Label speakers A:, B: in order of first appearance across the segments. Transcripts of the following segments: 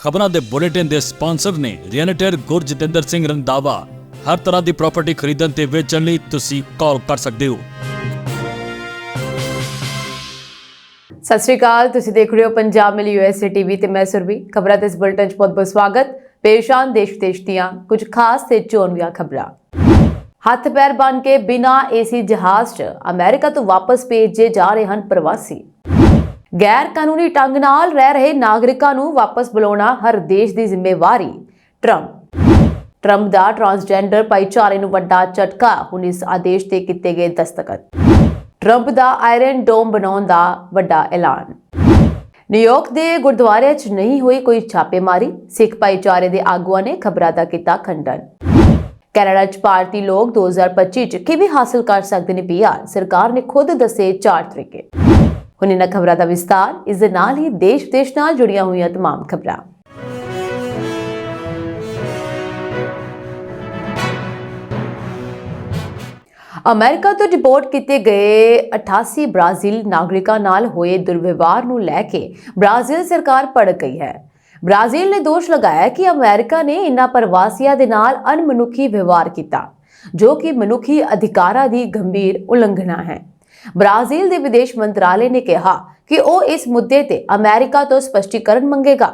A: ਖਬਰਾਂ ਦੇ ਬੁਲੇਟਿਨ ਦੇ ਸਪਾਂਸਰ ਨੇ ਰੀਅਲਟਰ ਗੁਰਜਿੰਦਰ ਸਿੰਘ ਰੰਧਾਵਾ। ਹਰ ਤਰ੍ਹਾਂ ਦੀ ਪ੍ਰਾਪਰਟੀ ਖਰੀਦਣ ਤੇ ਵੇਚਣ ਲਈ ਤੁਸੀਂ ਕਾਲ ਕਰ ਸਕਦੇ ਹੋ।
B: ਸਤਿ ਸ਼੍ਰੀ ਅਕਾਲ, ਤੁਸੀਂ ਦੇਖ ਰਹੇ ਹੋ ਪੰਜਾਬ ਮਿਲ USA ਟੀਵੀ ਤੇ ਮੈਂ ਸੁਰਭੀ। ਖਬਰਾਂ ਦੇ ਇਸ ਬੁਲੇਟਿਨ 'ਚ ਬਹੁਤ-ਬਹੁਤ ਸਵਾਗਤ। ਪੇਸ਼ਾਨ ਦੇਸ਼ ਵਿਦੇਸ਼ ਦੀਆਂ ਕੁਝ ਖਾਸ ਤੇ ਚੋਣਵੀਆਂ ਖਬਰਾਂ। ਹੱਥ ਪੈਰ ਬੰਨ ਕੇ ਬਿਨਾਂ ਏਸੀ ਜਹਾਜ਼ 'ਚ ਅਮਰੀਕਾ ਤੋਂ ਵਾਪਸ ਭੇਜੇ ਜਾ ਰਹੇ ਹਨ ਪ੍ਰਵਾਸੀ। ਗੈਰ ਕਾਨੂੰਨੀ ਢੰਗ ਨਾਲ ਰਹਿ ਰਹੇ ਨਾਗਰਿਕਾਂ ਨੂੰ ਵਾਪਸ ਬੁਲਾਉਣਾ ਹਰ ਦੇਸ਼ ਦੀ ਜ਼ਿੰਮੇਵਾਰੀ। ਟਰੰਪ ਦਾ ਟਰਾਂਸਜੈਂਡਰ ਭਾਈਚਾਰੇ ਨੂੰ ਵੱਡਾ ਝਟਕਾ, ਹੁਣ ਇਸ ਆਦੇਸ਼ ਤੇ ਕੀਤੇ ਗਏ ਦਸਤਖਤ। ਟਰੰਪ ਦਾ ਆਇਰਨ ਡੋਮ ਬਣਾਉਣ ਦਾ ਵੱਡਾ ਐਲਾਨ। ਨਿਊਯਾਰਕ ਦੇ ਗੁਰਦੁਆਰਿਆਂ 'ਚ ਨਹੀਂ ਹੋਈ ਕੋਈ ਛਾਪੇਮਾਰੀ, ਸਿੱਖ ਭਾਈਚਾਰੇ ਦੇ ਆਗੂਆਂ ਨੇ ਖਬਰਾਂ ਦਾ ਕੀਤਾ ਖੰਡਨ। ਕੈਨੇਡਾ 'ਚ ਭਾਰਤੀ ਲੋਕ 2025 'ਚ ਕਿਵੇਂ ਹਾਸਲ ਕਰ ਸਕਦੇ ਨੇ PR, ਸਰਕਾਰ ਨੇ ਖੁਦ ਦੱਸੇ 4 ਤਰੀਕੇ। ਹੁਣ ਇਹਨਾਂ ਖਬਰਾਂ ਦਾ ਵਿਸਤਾਰ, ਇਸ ਦੇ ਨਾਲ ਹੀ ਦੇਸ਼ ਵਿਦੇਸ਼ ਨਾਲ ਜੁੜੀਆਂ ਹੋਈਆਂ तमाम ਖਬਰਾਂ। ਅਮਰੀਕਾ ਤੋਂ ਡਿਪੋਰਟ ਕੀਤੇ ਗਏ 88 ਬ੍ਰਾਜ਼ੀਲ ਨਾਗਰਿਕਾਂ ਨਾਲ ਹੋਏ ਦੁਰਵਿਵਹਾਰ ਨੂੰ ਲੈ ਕੇ ਬ੍ਰਾਜ਼ੀਲ ਸਰਕਾਰ ਭੜਕ ਗਈ ਹੈ। ਬ੍ਰਾਜ਼ੀਲ ਨੇ ਦੋਸ਼ ਲਗਾਇਆ ਕਿ ਅਮਰੀਕਾ ਨੇ ਇਨ੍ਹਾਂ ਪ੍ਰਵਾਸੀਆਂ ਦੇ ਨਾਲ ਅਣਮਨੁੱਖੀ ਵਿਵਹਾਰ ਕੀਤਾ, ਜੋ ਕਿ ਮਨੁੱਖੀ ਅਧਿਕਾਰਾਂ ਦੀ ਗੰਭੀਰ ਉਲੰਘਣਾ ਹੈ। ਬ੍ਰਾਜ਼ੀਲ ਦੇ ਵਿਦੇਸ਼ ਮੰਤਰਾਲੇ ਨੇ ਕਿਹਾ ਕਿ ਉਹ ਇਸ ਮੁੱਦੇ ਤੇ ਅਮਰੀਕਾ ਤੋਂ ਸਪਸ਼ਟੀਕਰਨ ਮੰਗੇਗਾ।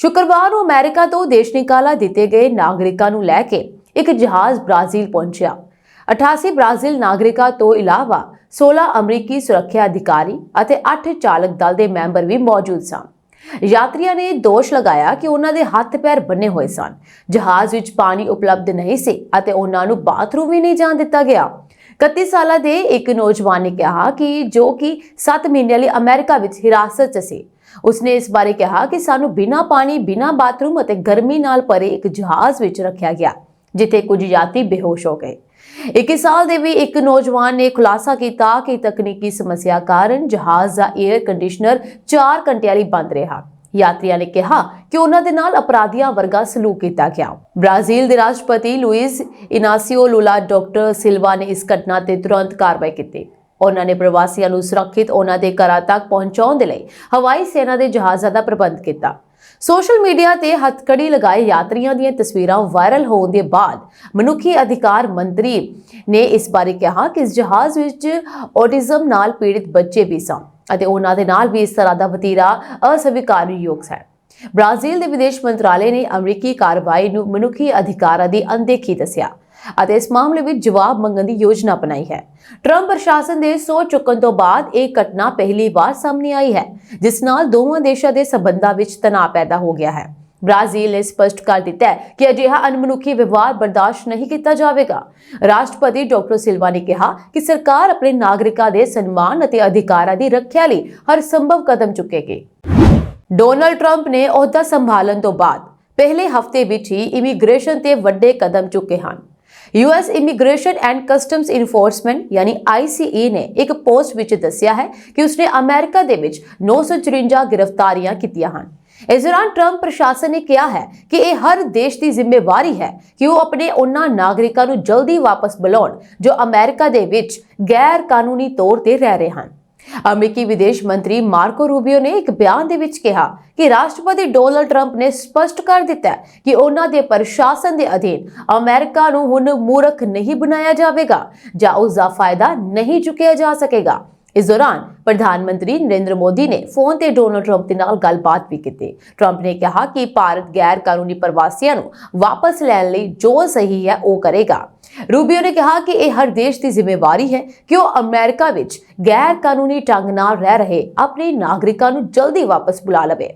B: ਸ਼ੁੱਕਰਵਾਰ ਨੂੰ ਅਮਰੀਕਾ ਤੋਂ ਦੇਸ਼ ਨਿਕਾਲਾ ਦਿੱਤੇ ਗਏ ਨਾਗਰਿਕਾਂ ਨੂੰ ਲੈ ਕੇ ਇੱਕ ਜਹਾਜ਼ ਬ੍ਰਾਜ਼ੀਲ ਪਹੁੰਚਿਆ। 88 ਬ੍ਰਾਜ਼ੀਲ ਨਾਗਰਿਕਾਂ ਤੋਂ ਇਲਾਵਾ 16 ਅਮਰੀਕੀ ਸੁਰੱਖਿਆ ਅਧਿਕਾਰੀ ਅਤੇ 8 ਚਾਲਕ ਦਲ ਦੇ ਮੈਂਬਰ ਵੀ ਮੌਜੂਦ ਸਨ। ਯਾਤਰੀਆਂ ਨੇ ਦੋਸ਼ ਲਗਾਇਆ ਕਿ ਉਹਨਾਂ ਦੇ ਹੱਥ ਪੈਰ ਬੰਨੇ ਹੋਏ ਸਨ, ਜਹਾਜ਼ ਵਿੱਚ ਪਾਣੀ ਉਪਲਬਧ ਨਹੀਂ ਸੀ ਅਤੇ ਉਹਨਾਂ ਨੂੰ ਬਾਥਰੂਮ ਵੀ ਨਹੀਂ ਜਾਣ ਦਿੱਤਾ ਗਿਆ। 31 ਸਾਲਾਂ ਦੇ ਇੱਕ ਨੌਜਵਾਨ ਨੇ ਕਿਹਾ ਕਿ ਜੋ ਕਿ 7 ਮਹੀਨਿਆਂ ਲਈ ਅਮਰੀਕਾ ਵਿੱਚ ਹਿਰਾਸਤ 'ਚ ਸੀ। ਉਸਨੇ ਇਸ ਬਾਰੇ ਕਿਹਾ ਕਿ ਸਾਨੂੰ ਬਿਨਾਂ ਪਾਣੀ, ਬਿਨਾਂ ਬਾਥਰੂਮ ਅਤੇ ਗਰਮੀ ਨਾਲ ਭਰੇ ਇੱਕ ਜਹਾਜ਼ ਵਿੱਚ ਰੱਖਿਆ ਗਿਆ, ਜਿੱਥੇ ਕੁਝ ਯਾਤਰੀ ਬੇਹੋਸ਼ ਹੋ ਗਏ। 21 ਸਾਲ ਦੇ ਵੀ ਇੱਕ ਨੌਜਵਾਨ ਨੇ ਖੁਲਾਸਾ ਕੀਤਾ ਕਿ ਤਕਨੀਕੀ ਸਮੱਸਿਆ ਕਾਰਨ ਜਹਾਜ਼ ਦਾ 에ਅਰ ਕੰਡੀਸ਼ਨਰ 4 ਘੰਟਿਆਂ ਲਈ ਬੰਦ ਰਿਹਾ। ਯਾਤਰੀਆਂ ਨੇ ਕਿਹਾ ਕਿ ਉਹਨਾਂ ਦੇ ਨਾਲ ਅਪਰਾਧੀਆਂ ਵਰਗਾ ਸਲੂਕ ਕੀਤਾ ਗਿਆ। ਬ੍ਰਾਜ਼ੀਲ ਦੇ ਰਾਸ਼ਟਰਪਤੀ ਲੁਇਸ ਇਨਾਸੀਓ ਲੂਲਾ ਡਾਕਟਰ ਸਿਲਵਾ ਨੇ ਇਸ ਘਟਨਾ ਤੇ ਤੁਰੰਤ ਕਾਰਵਾਈ ਕੀਤੀ। ਉਹਨਾਂ ਨੇ ਪ੍ਰਵਾਸੀਆਂ ਨੂੰ ਸੁਰੱਖਿਅਤ ਉਹਨਾਂ ਦੇ ਘਰਾਂ ਤੱਕ ਪਹੁੰਚਾਉਣ ਦੇ ਲਈ ਹਵਾਈ ਸੈਨਾ ਦੇ ਜਹਾਜ਼ਾਂ ਦਾ ਪ੍ਰਬੰਧ ਕੀਤਾ। ਸੋਸ਼ਲ ਮੀਡੀਆ ਤੇ ਹੱਥਕੜੀ ਲਗਾਏ ਯਾਤਰੀਆਂ ਦੀਆਂ ਤਸਵੀਰਾਂ ਵਾਇਰਲ ਹੋਣ ਦੇ ਬਾਅਦ ਮਨੁੱਖੀ ਅਧਿਕਾਰ ਮੰਤਰੀ ਨੇ ਇਸ ਬਾਰੇ ਕਿਹਾ ਕਿ ਇਸ ਜਹਾਜ਼ ਵਿੱਚ ਔਟਿਜ਼ਮ ਨਾਲ ਪੀੜਿਤ ਬੱਚੇ ਵੀ ਸਨ ਅਤੇ ਉਹਨਾਂ ਦੇ ਨਾਲ ਵੀ ਇਸ ਤਰ੍ਹਾਂ ਦਾ ਵਤੀਰਾ ਅਸਵੀਕਾਰਯੋਗ ਹੈ। ਬ੍ਰਾਜ਼ੀਲ ਦੇ ਵਿਦੇਸ਼ ਮੰਤਰਾਲੇ ਨੇ ਅਮਰੀਕੀ ਕਾਰਵਾਈ ਨੂੰ ਮਨੁੱਖੀ ਅਧਿਕਾਰਾਂ ਦੀ ਅਣਦੇਖੀ ਦੱਸਿਆ ਅਤੇ ਇਸ ਮਾਮਲੇ ਵਿੱਚ ਜਵਾਬ ਮੰਗਣ ਦੀ ਯੋਜਨਾ ਬਣਾਈ ਹੈ। ਟਰੰਪ ਪ੍ਰਸ਼ਾਸਨ ਦੇ ਸੋਚ ਚੁੱਕਣ ਤੋਂ ਬਾਅਦ ਇਹ ਘਟਨਾ ਪਹਿਲੀ ਵਾਰ ਸਾਹਮਣੇ ਆਈ ਹੈ, ਜਿਸ ਨਾਲ ਦੋਵਾਂ ਦੇਸ਼ਾਂ ਦੇ ਸਬੰਧਾਂ ਵਿੱਚ ਤਣਾਅ ਪੈਦਾ ਹੋ ਗਿਆ ਹੈ। ਬ੍ਰਾਜ਼ੀਲ ਨੇ ਸਪਸ਼ਟ ਕਰ ਦਿੱਤਾ ਹੈ ਕਿ ਅਜਿਹਾ ਅਣਮਨੁੱਖੀ ਵਿਵਹਾਰ ਬਰਦਾਸ਼ਤ ਨਹੀਂ ਕੀਤਾ ਜਾਵੇਗਾ। ਰਾਸ਼ਟਰਪਤੀ ਡਾਕਟਰ ਸਿਲਵਾ ਨੇ ਕਿਹਾ ਕਿ ਸਰਕਾਰ ਆਪਣੇ ਨਾਗਰਿਕਾਂ ਦੇ ਸਨਮਾਨ ਅਤੇ ਅਧਿਕਾਰਾਂ ਦੀ ਰੱਖਿਆ ਲਈ ਹਰ ਸੰਭਵ ਕਦਮ ਚੁੱਕੇਗੀ। ਡੋਨਾਲਡ ਟਰੰਪ ਨੇ ਅਹੁਦਾ ਸੰਭਾਲਣ ਤੋਂ ਬਾਅਦ ਪਹਿਲੇ ਹਫ਼ਤੇ ਵਿੱਚ ਹੀ ਇਮੀਗ੍ਰੇਸ਼ਨ ਤੇ ਵੱਡੇ ਕਦਮ ਚੁੱਕੇ ਹਨ। US immigration and customs enforcement ਯਾਨੀ ICE ਨੇ ਇੱਕ ਪੋਸਟ ਵਿੱਚ ਦੱਸਿਆ ਹੈ ਕਿ ਉਸਨੇ ਅਮਰੀਕਾ ਦੇ ਵਿੱਚ 954 ਗ੍ਰਿਫਤਾਰੀਆਂ ਕੀਤੀਆਂ ਹਨ। ਇਸ ਦੌਰਾਨ ਟਰੰਪ ਪ੍ਰਸ਼ਾਸਨ ਨੇ ਕਿਹਾ ਹੈ ਕਿ ਇਹ ਹਰ ਦੇਸ਼ ਦੀ ਜ਼ਿੰਮੇਵਾਰੀ ਹੈ ਕਿ ਉਹ ਆਪਣੇ ਉਹਨਾਂ ਨਾਗਰਿਕਾਂ ਨੂੰ ਜਲਦੀ ਵਾਪਸ ਬੁਲਾਉਣ ਜੋ ਅਮਰੀਕਾ ਦੇ ਵਿੱਚ ਗੈਰ ਕਾਨੂੰਨੀ ਤੌਰ ਤੇ ਰਹਿ ਰਹੇ ਹਨ। ਅਮਰੀਕੀ ਵਿਦੇਸ਼ ਮੰਤਰੀ ਮਾਰਕੋ ਰੂਬੀਓ ਨੇ ਇੱਕ ਬਿਆਨ ਦੇ ਵਿੱਚ ਕਿਹਾ ਕਿ ਰਾਸ਼ਟਰਪਤੀ ਡੋਨਾਲਡ ਟਰੰਪ ਨੇ ਸਪਸ਼ਟ ਕਰ ਦਿੱਤਾ ਹੈ ਕਿ ਉਹਨਾਂ ਦੇ ਪ੍ਰਸ਼ਾਸਨ ਦੇ ਅਧੀਨ ਅਮਰੀਕਾ ਨੂੰ ਹੁਣ ਮੂਰਖ ਨਹੀਂ ਬਣਾਇਆ ਜਾਵੇਗਾ ਜਾਂ ਉਸ ਦਾ ਫਾਇਦਾ ਨਹੀਂ ਚੁੱਕਿਆ ਜਾ ਸਕੇਗਾ। ਇਸ ਦੌਰਾਨ ਪ੍ਰਧਾਨ ਮੰਤਰੀ ਨਰਿੰਦਰ ਮੋਦੀ ਨੇ ਫੋਨ ਤੇ ਡੋਨਾਲਡ ਟਰੰਪ ਦੇ ਨਾਲ ਗੱਲਬਾਤ ਵੀ ਕੀਤੀ। ਟਰੰਪ ਨੇ ਕਿਹਾ ਕਿ ਭਾਰਤ ਗੈਰ ਕਾਨੂੰਨੀ ਪ੍ਰਵਾਸੀਆਂ ਨੂੰ ਵਾਪਸ ਲੈਣ ਲਈ ਜੋ ਸਹੀ ਹੈ ਉਹ ਕਰੇਗਾ। ਰੂਬੀਓ ਨੇ ਕਿਹਾ ਕਿ ਇਹ ਹਰ ਦੇਸ਼ ਦੀ ਜ਼ਿੰਮੇਵਾਰੀ ਹੈ ਕਿ ਉਹ ਅਮਰੀਕਾ ਵਿੱਚ ਗੈਰ ਕਾਨੂੰਨੀ ਢੰਗ ਨਾਲ ਰਹਿ ਰਹੇ ਆਪਣੇ ਨਾਗਰਿਕਾਂ ਨੂੰ ਜਲਦੀ ਵਾਪਸ ਬੁਲਾ ਲਵੇ।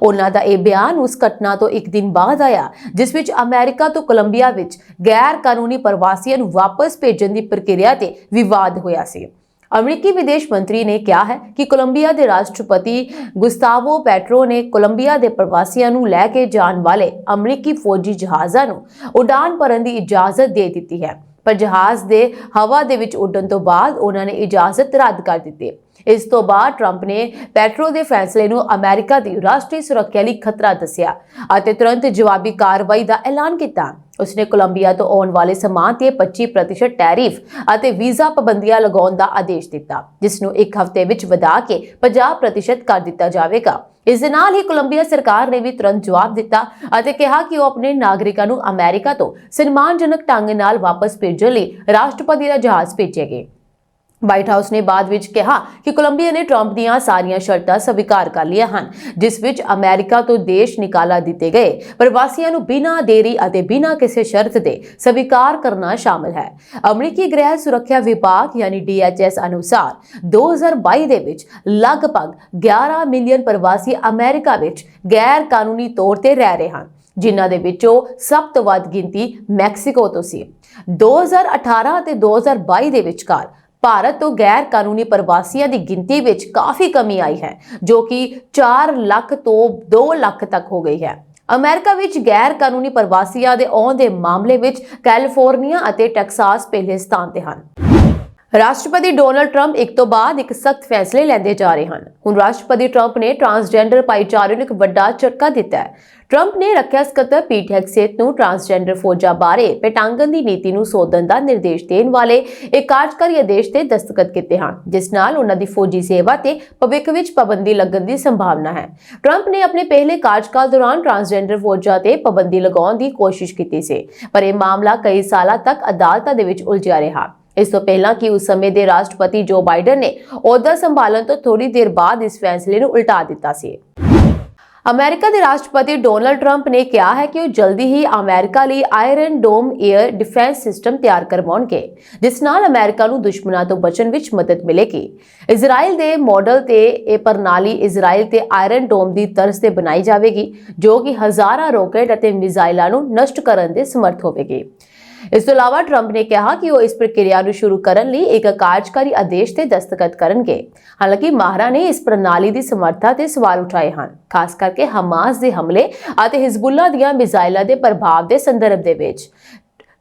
B: ਉਹਨਾਂ ਦਾ ਇਹ ਬਿਆਨ ਉਸ ਘਟਨਾ ਤੋਂ ਇੱਕ ਦਿਨ ਬਾਅਦ ਆਇਆ ਜਿਸ ਵਿੱਚ ਅਮਰੀਕਾ ਤੋਂ ਕੋਲੰਬੀਆ ਵਿੱਚ ਗੈਰ ਕਾਨੂੰਨੀ ਪ੍ਰਵਾਸੀਆਂ ਨੂੰ ਵਾਪਸ ਭੇਜਣ ਦੀ ਪ੍ਰਕਿਰਿਆ ਤੇ ਵਿਵਾਦ ਹੋਇਆ ਸੀ। ਅਮਰੀਕੀ ਵਿਦੇਸ਼ ਮੰਤਰੀ ਨੇ ਕਿਹਾ ਹੈ ਕਿ ਕੋਲੰਬੀਆ ਦੇ ਰਾਸ਼ਟਰਪਤੀ ਗੁਸਤਾਵੋ ਪੈਟਰੋ ਨੇ ਕੋਲੰਬੀਆ ਦੇ ਪ੍ਰਵਾਸੀਆਂ ਨੂੰ ਲੈ ਕੇ ਜਾਣ ਵਾਲੇ ਅਮਰੀਕੀ ਫੌਜੀ ਜਹਾਜ਼ਾਂ ਨੂੰ ਉਡਾਨ ਭਰਨ ਦੀ ਇਜਾਜ਼ਤ ਦੇ ਦਿੱਤੀ ਹੈ, ਪਰ ਜਹਾਜ਼ ਦੇ ਹਵਾ ਦੇ ਵਿੱਚ ਉੱਡਣ ਤੋਂ ਬਾਅਦ ਉਹਨਾਂ ਨੇ ਇਜਾਜ਼ਤ ਰੱਦ ਕਰ ਦਿੱਤੀ। ਇਸ ਤੋਂ ਬਾਅਦ ਟਰੰਪ ਨੇ ਪੈਟਰੋ ਦੇ ਫੈਸਲੇ ਨੂੰ ਅਮਰੀਕਾ ਦੀ ਰਾਸ਼ਟਰੀ ਸੁਰੱਖਿਆ ਲਈ ਖਤਰਾ ਦੱਸਿਆ ਅਤੇ ਤੁਰੰਤ ਜਵਾਬੀ ਕਾਰਵਾਈ ਦਾ ਐਲਾਨ ਕੀਤਾ। ਉਸਨੇ ਕੋਲੰਬੀਆ ਤੋਂ ਆਉਣ ਵਾਲੇ ਸਮਾਨ ਤੇ 25% ਟੈਰਿਫ ਅਤੇ ਵੀਜ਼ਾ ਪਾਬੰਦੀਆਂ ਲਗਾਉਣ ਦਾ ਆਦੇਸ਼ ਦਿੱਤਾ, ਜਿਸ ਨੂੰ ਇੱਕ ਹਫ਼ਤੇ ਵਿੱਚ ਵਧਾ ਕੇ 50% ਕਰ ਦਿੱਤਾ ਜਾਵੇਗਾ। ਇਸ ਦੇ ਨਾਲ ਹੀ ਕੋਲੰਬੀਆ ਸਰਕਾਰ ਨੇ ਵੀ ਤੁਰੰਤ ਜਵਾਬ ਦਿੱਤਾ ਅਤੇ ਕਿਹਾ ਕਿ ਉਹ ਆਪਣੇ ਨਾਗਰਿਕਾਂ ਨੂੰ ਅਮਰੀਕਾ ਤੋਂ ਸਨਮਾਨਜਨਕ ਢੰਗ ਨਾਲ ਵਾਪਸ ਭੇਜਣ ਲਈ ਰਾਸ਼ਟਰਪਤੀ ਦਾ ਜਹਾਜ਼ ਭੇਜੇਗੀ। ਵਾਈਟ ਹਾਊਸ ਨੇ ਬਾਅਦ ਵਿੱਚ ਕਿਹਾ ਕਿ ਕੋਲੰਬੀਆ ਨੇ ਟਰੰਪ ਦੀਆਂ ਸਾਰੀਆਂ ਸ਼ਰਤਾਂ ਸਵੀਕਾਰ ਕਰ ਲਈਆਂ ਹਨ, ਜਿਸ ਵਿੱਚ ਅਮਰੀਕਾ ਤੋਂ ਦੇਸ਼ ਨਿਕਾਲਾ ਦਿੱਤੇ ਗਏ ਪ੍ਰਵਾਸੀਆਂ ਨੂੰ ਬਿਨਾਂ ਦੇਰੀ ਅਤੇ ਬਿਨਾਂ ਕਿਸੇ ਸ਼ਰਤ ਦੇ ਸਵੀਕਾਰ ਕਰਨਾ ਸ਼ਾਮਲ ਹੈ। ਅਮਰੀਕੀ ਗ੍ਰਹਿ ਸੁਰੱਖਿਆ ਵਿਭਾਗ ਯਾਨੀ DHS ਅਨੁਸਾਰ 2022 ਦੇ ਵਿੱਚ ਲਗਭਗ 11 ਮਿਲੀਅਨ ਪ੍ਰਵਾਸੀ ਅਮਰੀਕਾ ਵਿੱਚ ਗੈਰ ਕਾਨੂੰਨੀ ਤੌਰ ਤੇ ਰਹਿ ਰਹੇ ਹਨ, ਜਿਨ੍ਹਾਂ ਦੇ ਵਿੱਚੋਂ ਸਭ ਤੋਂ ਵੱਧ ਗਿਣਤੀ ਮੈਕਸੀਕੋ ਤੋਂ ਸੀ। 2018 ਅਤੇ 2022 ਦੇ ਵਿਚਕਾਰ ਭਾਰਤ ਤੋਂ ਗੈਰ ਕਾਨੂੰਨੀ ਪ੍ਰਵਾਸੀਆਂ ਦੀ ਗਿਣਤੀ ਵਿੱਚ ਕਾਫੀ ਕਮੀ ਆਈ ਹੈ, ਜੋ ਕਿ 4 ਲੱਖ ਤੋਂ 2 ਲੱਖ ਤੱਕ ਹੋ ਗਈ ਹੈ। ਅਮਰੀਕਾ ਵਿੱਚ ਗੈਰ ਕਾਨੂੰਨੀ ਪ੍ਰਵਾਸੀਆਂ ਦੇ ਆਉਣ ਦੇ ਮਾਮਲੇ ਵਿੱਚ ਕੈਲੀਫੋਰਨੀਆ ਅਤੇ ਟੈਕਸਾਸ ਪਹਿਲੇ ਸਥਾਨ ਤੇ ਹਨ। ਰਾਸ਼ਟਰਪਤੀ ਡੋਨਾਲਡ ਟਰੰਪ ਇੱਕ ਤੋਂ ਬਾਅਦ ਇੱਕ ਸਖਤ ਫੈਸਲੇ ਲੈਂਦੇ ਜਾ ਰਹੇ ਹਨ। ਹੁਣ ਰਾਸ਼ਟਰਪਤੀ ਟਰੰਪ ਨੇ ਟਰਾਂਸਜੈਂਡਰ ਭਾਈਚਾਰੇ ਨੂੰ ਇੱਕ ਵੱਡਾ ਝਟਕਾ ਦਿੱਤਾ ਹੈ। ਟਰੰਪ ਨੇ ਰੱਖਿਆ ਸਕੱਤਰ ਪੀਟ ਹੈਗਸੇਥ ਨੂੰ ਟਰਾਂਸਜੈਂਡਰ ਫੌਜਾਂ ਬਾਰੇ ਪੈਟਾਂਗਨ ਦੀ ਨੀਤੀ ਨੂੰ ਸੋਧਣ ਦਾ ਨਿਰਦੇਸ਼ ਦੇਣ ਵਾਲੇ ਇੱਕ ਕਾਰਜਕਾਰੀ ਆਦੇਸ਼ ਤੇ ਦਸਤਖਤ ਕੀਤੇ ਹਨ, ਜਿਸ ਨਾਲ ਉਹਨਾਂ ਦੀ ਫੌਜੀ ਸੇਵਾ ਤੇ ਭਵਿੱਖ ਵਿੱਚ ਪਾਬੰਦੀ ਲੱਗਣ ਦੀ ਸੰਭਾਵਨਾ ਹੈ। ਟਰੰਪ ਨੇ ਆਪਣੇ ਪਹਿਲੇ ਕਾਰਜਕਾਲ ਦੌਰਾਨ ਟਰਾਂਸਜੈਂਡਰ ਫੌਜਾਂ ਤੇ ਪਾਬੰਦੀ ਲਗਾਉਣ ਦੀ ਕੋਸ਼ਿਸ਼ ਕੀਤੀ ਸੀ, ਪਰ ਇਹ ਮਾਮਲਾ ਕਈ ਸਾਲਾਂ ਤੱਕ ਅਦਾਲਤਾਂ ਦੇ ਵਿੱਚ ਉਲਝਿਆ ਰਿਹਾ। ਇਸ ਤੋਂ ਪਹਿਲਾਂ ਕਿ ਉਸ ਸਮੇਂ ਦੇ ਰਾਸ਼ਟਰਪਤੀ ਜੋ ਬਾਈਡਨ ਨੇ ਅਹੁਦਾ ਸੰਭਾਲਣ ਤੋਂ ਥੋੜੀ ਦੇਰ ਬਾਅਦ ਇਸ ਫੈਸਲੇ ਨੂੰ ਉਲਟਾ ਦਿੱਤਾ ਸੀ। ਅਮਰੀਕਾ ਦੇ ਰਾਸ਼ਟਰਪਤੀ ਡੋਨਾਲਡ ਟਰੰਪ ਨੇ ਕਿਹਾ ਹੈ ਕਿ ਉਹ ਜਲਦੀ ਹੀ ਅਮਰੀਕਾ ਲਈ iron dome air defence system ਤਿਆਰ ਕਰਵਾਉਣਗੇ, ਜਿਸ ਨਾਲ ਅਮਰੀਕਾ ਨੂੰ ਦੁਸ਼ਮਣਾਂ ਤੋਂ ਬਚਣ ਵਿੱਚ ਮਦਦ ਮਿਲੇਗੀ। ਇਜ਼ਰਾਈਲ ਦੇ ਮਾਡਲ ਤੇ ਇਹ ਪ੍ਰਣਾਲੀ ਇਜ਼ਰਾਈਲ ਤੇ ਆਇਰਨ ਡੋਮ ਦੀ ਤਰਜ਼ ਤੇ ਬਣਾਈ ਜਾਵੇਗੀ, ਜੋ ਕਿ ਹਜ਼ਾਰਾਂ ਰਾਕੇਟ ਅਤੇ ਮਿਜ਼ਾਈਲਾਂ ਨੂੰ ਨਸ਼ਟ ਕਰਨ ਦੇ ਸਮਰੱਥ ਹੋਵੇਗੀ। ਇਸ ਤੋਂ ਇਲਾਵਾ ਟਰੰਪ ਨੇ ਕਿਹਾ ਕਿ ਉਹ ਇਸ ਪ੍ਰਕਿਰਿਆ ਨੂੰ ਸ਼ੁਰੂ ਕਰਨ ਲਈ ਇੱਕ ਕਾਰਜਕਾਰੀ ਆਦੇਸ਼ ਤੇ ਦਸਤਖਤ ਕਰਨਗੇ। ਹਾਲਾਂਕਿ ਮਾਹਰਾਂ ਨੇ ਇਸ ਪ੍ਰਣਾਲੀ ਦੀ ਸਮਰੱਥਾ ਤੇ ਸਵਾਲ ਉਠਾਏ ਹਨ, ਖਾਸ ਕਰਕੇ ਹਮਾਸ ਦੇ ਹਮਲੇ ਅਤੇ ਹਿਜ਼ਬੁੱਲਾ ਦੀਆਂ ਮਿਜ਼ਾਈਲਾਂ ਦੇ ਪ੍ਰਭਾਵ ਦੇ ਸੰਦਰਭ ਦੇ ਵਿੱਚ।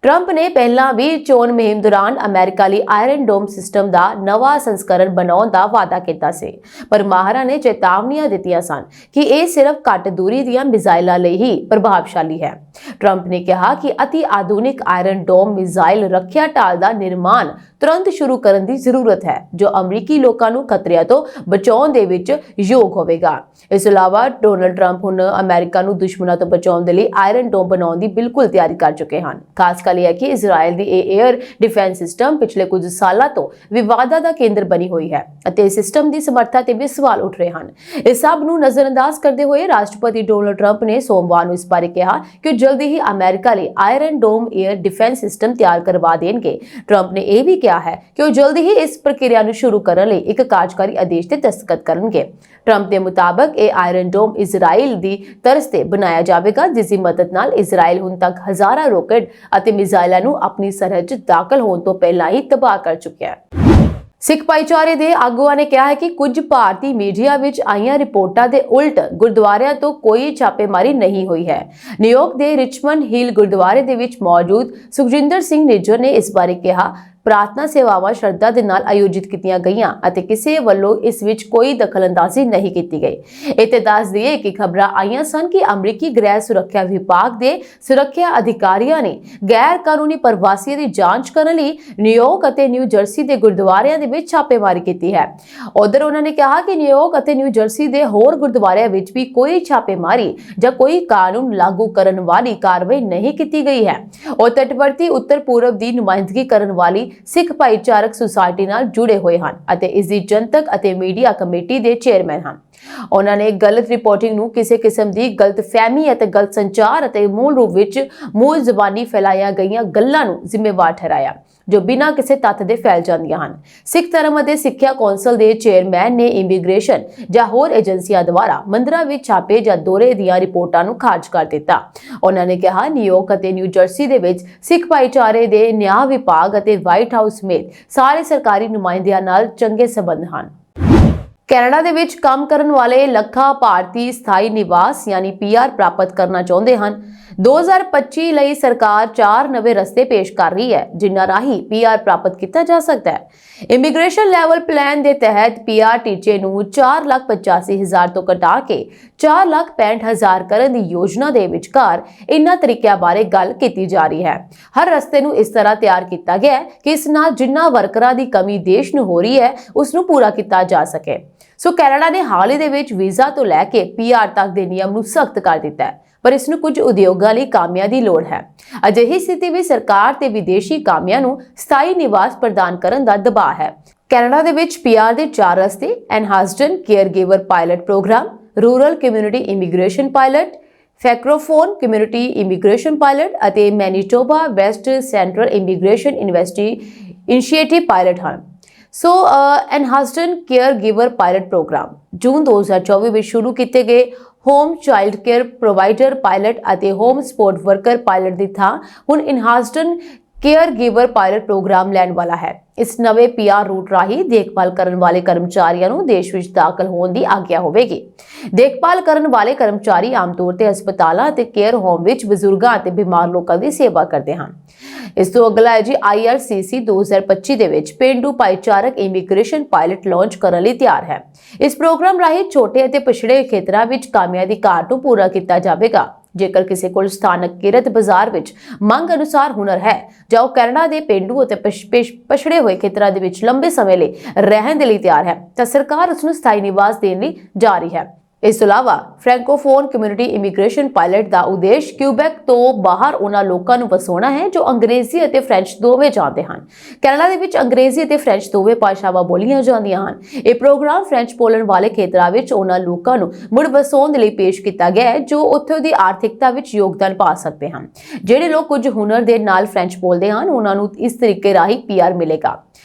B: ਟਰੰਪ ਨੇ ਪਹਿਲਾਂ ਵੀ ਚੋਣ ਮੁਹਿੰਮ ਦੌਰਾਨ ਅਮਰੀਕਾ ਲਈ ਆਇਰਨ ਡੋਮ ਸਿਸਟਮ ਦਾ ਨਵਾਂ ਸੰਸਕਰਣ ਬਣਾਉਣ ਦਾ ਵਾਅਦਾ ਕੀਤਾ ਸੀ, ਪਰ ਮਾਹਰਾਂ ਨੇ ਚੇਤਾਵਨੀਆਂ ਦਿੱਤੀਆਂ ਸਨ ਕਿ ਇਹ ਸਿਰਫ ਘੱਟ ਦੂਰੀ ਦੀਆਂ ਮਿਜ਼ਾਈਲਾਂ ਲਈ ਹੀ ਪ੍ਰਭਾਵਸ਼ਾਲੀ ਹੈ। ਟਰੰਪ ਨੇ ਕਿਹਾ ਕਿ ਅਤੀ ਆਧੁਨਿਕ ਆਇਰਨ ਡੋਮ ਮਿਜ਼ਾਈਲ ਰੱਖਿਆ ਢਾਲ ਦਾ ਨਿਰਮਾਣ ਤੁਰੰਤ ਸ਼ੁਰੂ ਕਰਨ ਦੀ ਜ਼ਰੂਰਤ ਹੈ, ਜੋ ਅਮਰੀਕੀ ਲੋਕਾਂ ਨੂੰ ਖਤਰਿਆਂ ਤੋਂ ਬਚਾਉਣ ਦੇ ਵਿੱਚ ਯੋਗ ਹੋਵੇਗਾ। ਇਸ ਤੋਂ ਇਲਾਵਾ ਡੋਨਾਲਡ ਟਰੰਪ ਹੁਣ ਅਮਰੀਕਾ ਨੂੰ ਦੁਸ਼ਮਣਾਂ ਤੋਂ ਬਚਾਉਣ ਦੇ ਲਈ ਆਇਰਨ ਡੋਮ ਬਣਾਉਣ ਦੀ ਬਿਲਕੁਲ ਤਿਆਰੀ ਕਰ ਚੁੱਕੇ ਹਨ। ਖਾਸ ਗੱਲ ਇਹ ਹੈ ਕਿ ਇਜ਼ਰਾਈਲ ਦੀ ਇਹ 에ਅਰ ਡਿਫੈਂਸ ਸਿਸਟਮ ਪਿਛਲੇ ਕੁਝ ਸਾਲਾਂ ਤੋਂ ਵਿਵਾਦਾਂ ਦਾ ਕੇਂਦਰ ਬਣੀ ਹੋਈ ਹੈ ਅਤੇ ਇਸ ਸਿਸਟਮ ਦੀ ਸਮਰੱਥਾ ਤੇ ਵੀ ਸਵਾਲ ਉੱਠ ਰਹੇ ਹਨ। ਇਸ ਸਭ ਨੂੰ ਨਜ਼ਰਅੰਦਾਜ਼ ਕਰਦੇ ਹੋਏ ਰਾਸ਼ਟਰਪਤੀ ਡੋਨਾਲਡ ਟਰੰਪ ਨੇ ਸੋਮਵਾਰ ਨੂੰ ਇਸ ਬਾਰੇ ਕਿਹਾ ਕਿ ਜਲਦੀ ਹੀ ਅਮਰੀਕਾ ਲਈ iron dome air defence system ਤਿਆਰ ਕਰਵਾ ਦੇਣਗੇ। ਟਰੰਪ ਨੇ ਇਹ ਵੀ ਕਿਹਾ ਹੈ ਕਿ ਉਹ ਜਲਦੀ ਹੀ ਇਸ ਪ੍ਰਕਿਰਿਆ ਨੂੰ ਸ਼ੁਰੂ ਕਰਨ ਲਈ ਇੱਕ ਕਾਰਜਕਾਰੀ ਆਦੇਸ਼ ਤੇ ਦਸਤਖਤ ਕਰਨਗੇ। ਟਰੰਪ ਦੇ ਮੁਤਾਬਕ ਇਹ ਆਇਰਨ ਡੋਮ ਇਜ਼ਰਾਈਲ ਦੀ ਤਰਜ਼ ਤੇ ਬਣਾਇਆ ਜਾਵੇਗਾ, ਜਿਸ ਦੀ ਮਦਦ ਨਾਲ ਇਜ਼ਰਾਈਲ ਹੁਣ ਤੱਕ ਹਜ਼ਾਰਾਂ ਰਾਕੇਟ ਅਤੇ ਮਿਜ਼ਾਈਲਾਂ ਨੂੰ ਆਪਣੀ ਸਰਹੱਦ 'ਚ ਦਾਖਲ ਹੋਣ ਤੋਂ ਪਹਿਲਾਂ ਹੀ ਤਬਾਹ ਕਰ ਚੁੱਕਿਆ ਹੈ। ਸਿੱਖ ਭਾਈਚਾਰੇ ਦੇ ਆਗੂਆਂ ਨੇ ਕਿਹਾ ਹੈ ਕਿ ਕੁਝ ਭਾਰਤੀ ਮੀਡੀਆ ਵਿੱਚ ਆਈਆਂ ਰਿਪੋਰਟਾਂ ਦੇ ਉਲਟ ਗੁਰਦੁਆਰਿਆਂ ਤੋਂ ਕੋਈ ਛਾਪੇਮਾਰੀ ਨਹੀਂ ਹੋਈ ਹੈ। ਨਿਊਯਾਰਕ ਦੇ ਰਿਚਮੰਡ ਹਿਲ ਗੁਰਦੁਆਰੇ ਦੇ ਵਿੱਚ ਮੌਜੂਦ ਸੁਖਜਿੰਦਰ ਸਿੰਘ ਨਿੱਜਰ ਨੇ ਇਸ ਬਾਰੇ ਕਿਹਾ, ਪ੍ਰਾਰਥਨਾ ਸੇਵਾਵਾਂ ਸ਼ਰਧਾ ਦੇ ਨਾਲ ਆਯੋਜਿਤ ਕੀਤੀਆਂ ਗਈਆਂ ਅਤੇ ਕਿਸੇ ਵੱਲੋਂ ਇਸ ਵਿੱਚ ਕੋਈ ਦਖਲਅੰਦਾਜ਼ੀ ਨਹੀਂ ਕੀਤੀ ਗਈ। ਇੱਥੇ ਦੱਸ ਦਈਏ ਕਿ ਖਬਰਾਂ ਆਈਆਂ ਸਨ ਕਿ ਅਮਰੀਕੀ ਗ੍ਰਹਿ ਸੁਰੱਖਿਆ ਵਿਭਾਗ ਦੇ ਸੁਰੱਖਿਆ ਅਧਿਕਾਰੀਆਂ ਨੇ ਗੈਰ ਕਾਨੂੰਨੀ ਪ੍ਰਵਾਸੀਆਂ ਦੀ ਜਾਂਚ ਕਰਨ ਲਈ ਨਿਊਯਾਰਕ ਅਤੇ ਨਿਊ ਜਰਸੀ ਦੇ ਗੁਰਦੁਆਰਿਆਂ ਦੇ ਵਿੱਚ ਛਾਪੇਮਾਰੀ ਕੀਤੀ ਹੈ। ਉਧਰ ਉਹਨਾਂ ਨੇ ਕਿਹਾ ਕਿ ਨਿਊਯਾਰਕ ਅਤੇ ਨਿਊ ਜਰਸੀ ਦੇ ਹੋਰ ਗੁਰਦੁਆਰਿਆਂ ਵਿੱਚ ਵੀ ਕੋਈ ਛਾਪੇਮਾਰੀ ਜਾਂ ਕੋਈ ਕਾਨੂੰਨ ਲਾਗੂ ਕਰਨ ਵਾਲੀ ਕਾਰਵਾਈ ਨਹੀਂ ਕੀਤੀ ਗਈ ਹੈ। ਉਹ ਤਟਵਰਤੀ ਉੱਤਰ ਪੂਰਬ ਦੀ ਨੁਮਾਇੰਦਗੀ ਕਰਨ ਵਾਲੀ ਸਿੱਖ ਭਾਈਚਾਰਕ ਸੁਸਾਇਟੀ ਨਾਲ ਜੁੜੇ ਹੋਏ ਹਨ ਅਤੇ ਇਸ ਦੀ ਜਨਤਕ ਅਤੇ ਮੀਡੀਆ ਕਮੇਟੀ ਦੇ ਚੇਅਰਮੈਨ ਹਨ। ਉਹਨਾਂ ਨੇ ਗਲਤ ਰਿਪੋਰਟਿੰਗ ਨੂੰ ਕਿਸੇ ਕਿਸਮ ਦੀ ਗਲਤਫਹਿਮੀ ਅਤੇ ਗਲਤ ਸੰਚਾਰ ਅਤੇ ਮੂਲ ਰੂਪ ਵਿੱਚ ਮੂਲ ਜ਼ਬਾਨੀ ਫੈਲਾਈਆਂ ਗਈਆਂ ਗੱਲਾਂ ਨੂੰ ਜ਼ਿੰਮੇਵਾਰ ਠਹਿਰਾਇਆ, ਜੋ ਬਿਨਾਂ ਕਿਸੇ ਤੱਥ ਦੇ ਫੈਲ ਜਾਂਦੀਆਂ ਹਨ। ਸਿੱਖ ਧਰਮ ਅਤੇ ਸਿੱਖਿਆ ਕੌਂਸਲ ਦੇ ਚੇਅਰਮੈਨ ਨੇ ਇਮੀਗ੍ਰੇਸ਼ਨ ਜਾਂ ਹੋਰ ਏਜੰਸੀਆਂ ਦੁਆਰਾ ਮੰਦਰਾਂ ਵਿੱਚ ਛਾਪੇ ਜਾਂ ਦੌਰੇ ਦੀਆਂ ਰਿਪੋਰਟਾਂ ਨੂੰ ਖਾਰਜ ਕਰ ਦਿੱਤਾ। ਉਹਨਾਂ ਨੇ ਕਿਹਾ, ਨਿਊਯਾਰਕ ਅਤੇ ਨਿਊ ਜਰਸੀ ਦੇ ਵਿੱਚ ਸਿੱਖ ਭਾਈਚਾਰੇ ਦੇ ਨਿਆਂ ਵਿਭਾਗ ਅਤੇ ਵਾਈਟ ਹਾਊਸ ਸਮੇਤ ਸਾਰੇ ਸਰਕਾਰੀ ਨੁਮਾਇੰਦਿਆਂ ਨਾਲ ਚੰਗੇ ਸਬੰਧ ਹਨ। ਕੈਨੇਡਾ ਦੇ ਵਿੱਚ ਕੰਮ ਕਰਨ ਵਾਲੇ ਲੱਖਾਂ ਭਾਰਤੀ ਸਥਾਈ ਨਿਵਾਸ ਯਾਨੀ PR ਪ੍ਰਾਪਤ ਕਰਨਾ ਚਾਹੁੰਦੇ ਹਨ, 2025 ਲਈ ਸਰਕਾਰ 4 ਨਵੇਂ ਰਸਤੇ ਪੇਸ਼ ਕਰ ਰਹੀ ਹੈ ਜਿਨ੍ਹਾਂ ਰਾਹੀਂ ਪੀਆਰ ਪ੍ਰਾਪਤ ਕੀਤਾ ਜਾ ਸਕਦਾ ਹੈ। ਇਮੀਗ੍ਰੇਸ਼ਨ ਲੈਵਲ ਪਲਾਨ ਦੇ ਤਹਿਤ ਪੀਆਰ ਟੀਚੇ ਨੂੰ 4,85,000 ਤੋਂ ਘਟਾ ਕੇ 4,65,000 ਕਰਨ ਦੀ ਯੋਜਨਾ ਦੇ ਵਿਚਕਾਰ ਇਨ੍ਹਾਂ ਤਰੀਕਿਆਂ ਬਾਰੇ ਗੱਲ ਕੀਤੀ ਜਾ ਰਹੀ ਹੈ। ਹਰ ਰਸਤੇ ਨੂੰ ਇਸ ਤਰ੍ਹਾਂ ਤਿਆਰ ਕੀਤਾ ਗਿਆ ਹੈ ਕਿ ਇਸ ਨਾਲ ਜਿੰਨਾ ਵਰਕਰਾਂ ਦੀ ਕਮੀ ਦੇਸ਼ ਨੂੰ ਹੋ ਰਹੀ ਹੈ ਉਸ ਨੂੰ ਪੂਰਾ ਕੀਤਾ ਜਾ ਸਕੇ। ਸੋ ਕੈਨੇਡਾ ਨੇ ਹਾਲ ਹੀ ਦੇ ਵਿੱਚ ਵੀਜ਼ਾ ਤੋਂ ਲੈ ਕੇ ਪੀਆਰ ਤੱਕ ਦੇ ਨਿਯਮ ਨੂੰ ਸਖਤ ਕਰ ਦਿੱਤਾ ਹੈ, ਪਰ ਇਸ ਨੂੰ ਕੁਝ ਉਦਯੋਗਾਂ ਲਈ ਕਾਮਿਆਂ ਦੀ ਲੋੜ ਹੈ। ਅਜਿਹੀ ਸਥਿਤੀ ਵਿੱਚ ਸਰਕਾਰ ਤੇ ਵਿਦੇਸ਼ੀ ਕਾਮਿਆਂ ਨੂੰ ਸਥਾਈ ਨਿਵਾਸ ਪ੍ਰਦਾਨ ਕਰਨ ਦਾ ਦਬਾਅ ਹੈ। ਕੈਨੇਡਾ ਦੇ ਵਿੱਚ ਪੀਆਰ ਦੇ 4 ਰਸਤੇ enhanced caregiver pilot programme, rural community immigration pilot, francophone community immigration pilot ਅਤੇ Manitoba west central immigration initiative pilot ਹਨ। ਸੋ ਐਨਹਾਂਸਡ ਕੇਅਰਗਿਵਰ ਪਾਇਲਟ ਪ੍ਰੋਗਰਾਮ ਜੂਨ 2024 ਵਿੱਚ ਸ਼ੁਰੂ ਕੀਤੇ ਗਏ home child care provider pilot ਅਤੇ ਹੋਮ ਸਪੋਰਟ ਵਰਕਰ ਪਾਇਲਟ ਦੀ ਥਾਂ ਹੁਣ ਐਨਹਾਂਸਡ caregiver pilot programme ਲੈਣ ਵਾਲਾ ਹੈ। ਇਸ ਨਵੇਂ ਪੀਆਰ ਰੂਟ ਰਾਹੀਂ ਦੇਖਭਾਲ ਕਰਨ ਵਾਲੇ ਕਰਮਚਾਰੀਆਂ ਨੂੰ ਦੇਸ਼ ਵਿੱਚ ਦਾਖਲ ਹੋਣ ਦੀ ਆਗਿਆ ਹੋਵੇਗੀ। ਦੇਖਭਾਲ ਕਰਨ ਵਾਲੇ ਕਰਮਚਾਰੀ ਆਮ ਤੌਰ ਤੇ ਹਸਪਤਾਲਾਂ ਅਤੇ ਕੇਅਰ ਹੋਮ ਵਿੱਚ ਬਜ਼ੁਰਗਾਂ ਅਤੇ ਬਿਮਾਰ ਲੋਕਾਂ ਦੀ ਸੇਵਾ ਕਰਦੇ ਹਨ। ਇਸ ਤੋਂ ਅਗਲਾ ਹੈ ਜੀ IRCC 2025 ਦੇ ਵਿੱਚ ਪੇਂਡੂ ਭਾਈਚਾਰਕ ਇਮੀਗ੍ਰੇਸ਼ਨ ਪਾਇਲਟ ਲਾਂਚ ਕਰਨ ਲਈ ਤਿਆਰ ਹੈ। ਇਸ ਪ੍ਰੋਗਰਾਮ ਰਾਹੀਂ ਛੋਟੇ ਅਤੇ ਪਿਛੜੇ ਖੇਤਰਾਂ ਵਿੱਚ ਕਾਮਿਆਂ ਦੀ ਘਾਟ ਨੂੰ ਪੂਰਾ ਕੀਤਾ ਜਾਵੇਗਾ। ਜੇਕਰ ਕਿਸੇ ਕੋਲ ਸਥਾਨਕ ਕਿਰਤ ਬਾਜ਼ਾਰ ਵਿੱਚ ਮੰਗ ਅਨੁਸਾਰ ਹੁਨਰ ਹੈ ਜਾਂ ਉਹ ਕੈਨੇਡਾ ਦੇ ਪੇਂਡੂ ਅਤੇ ਪਛੜੇ ਹੋਏ ਖੇਤਰਾਂ ਦੇ ਵਿੱਚ ਲੰਬੇ ਸਮੇਂ ਲਈ ਰਹਿਣ ਦੇ ਲਈ ਤਿਆਰ ਹੈ ਤਾਂ ਸਰਕਾਰ ਉਸ ਨੂੰ ਸਥਾਈ ਨਿਵਾਸ ਦੇਣ ਲਈ ਜਾ ਰਹੀ ਹੈ। ਇਸ ਤੋਂ ਇਲਾਵਾ ਫ੍ਰੈਂਕੋਫੋਨ ਕਮਿਊਨਿਟੀ ਇਮੀਗ੍ਰੇਸ਼ਨ ਪਾਇਲਟ ਦਾ ਉਦੇਸ਼ ਕਿਊਬੈਕ ਤੋਂ ਬਾਹਰ ਉਹਨਾਂ ਲੋਕਾਂ ਨੂੰ ਵਸਾਉਣਾ ਹੈ ਜੋ ਅੰਗਰੇਜ਼ੀ ਅਤੇ ਫ੍ਰੈਂਚ ਦੋਵੇਂ ਜਾਣਦੇ ਹਨ। ਕੈਨੇਡਾ ਦੇ ਵਿੱਚ ਅੰਗਰੇਜ਼ੀ ਅਤੇ ਫ੍ਰੈਂਚ ਦੋਵੇਂ ਭਾਸ਼ਾਵਾਂ ਬੋਲੀਆਂ ਜਾਂਦੀਆਂ ਹਨ। ਇਹ ਪ੍ਰੋਗਰਾਮ ਫ੍ਰੈਂਚ ਬੋਲਣ ਵਾਲੇ ਖੇਤਰਾਂ ਵਿੱਚ ਉਹਨਾਂ ਲੋਕਾਂ ਨੂੰ ਮੁੜ ਵਸਾਉਣ ਦੇ ਲਈ ਪੇਸ਼ ਕੀਤਾ ਗਿਆ ਹੈ ਜੋ ਉੱਥੋਂ ਦੀ ਆਰਥਿਕਤਾ ਵਿੱਚ ਯੋਗਦਾਨ ਪਾ ਸਕਦੇ ਹਨ। ਜਿਹੜੇ ਲੋਕ ਕੁਝ ਹੁਨਰ ਦੇ ਨਾਲ ਫ੍ਰੈਂਚ ਬੋਲਦੇ ਹਨ ਉਹਨਾਂ ਨੂੰ ਇਸ ਤਰੀਕੇ ਰਾਹੀਂ ਪੀਆਰ ਮਿਲੇਗਾ।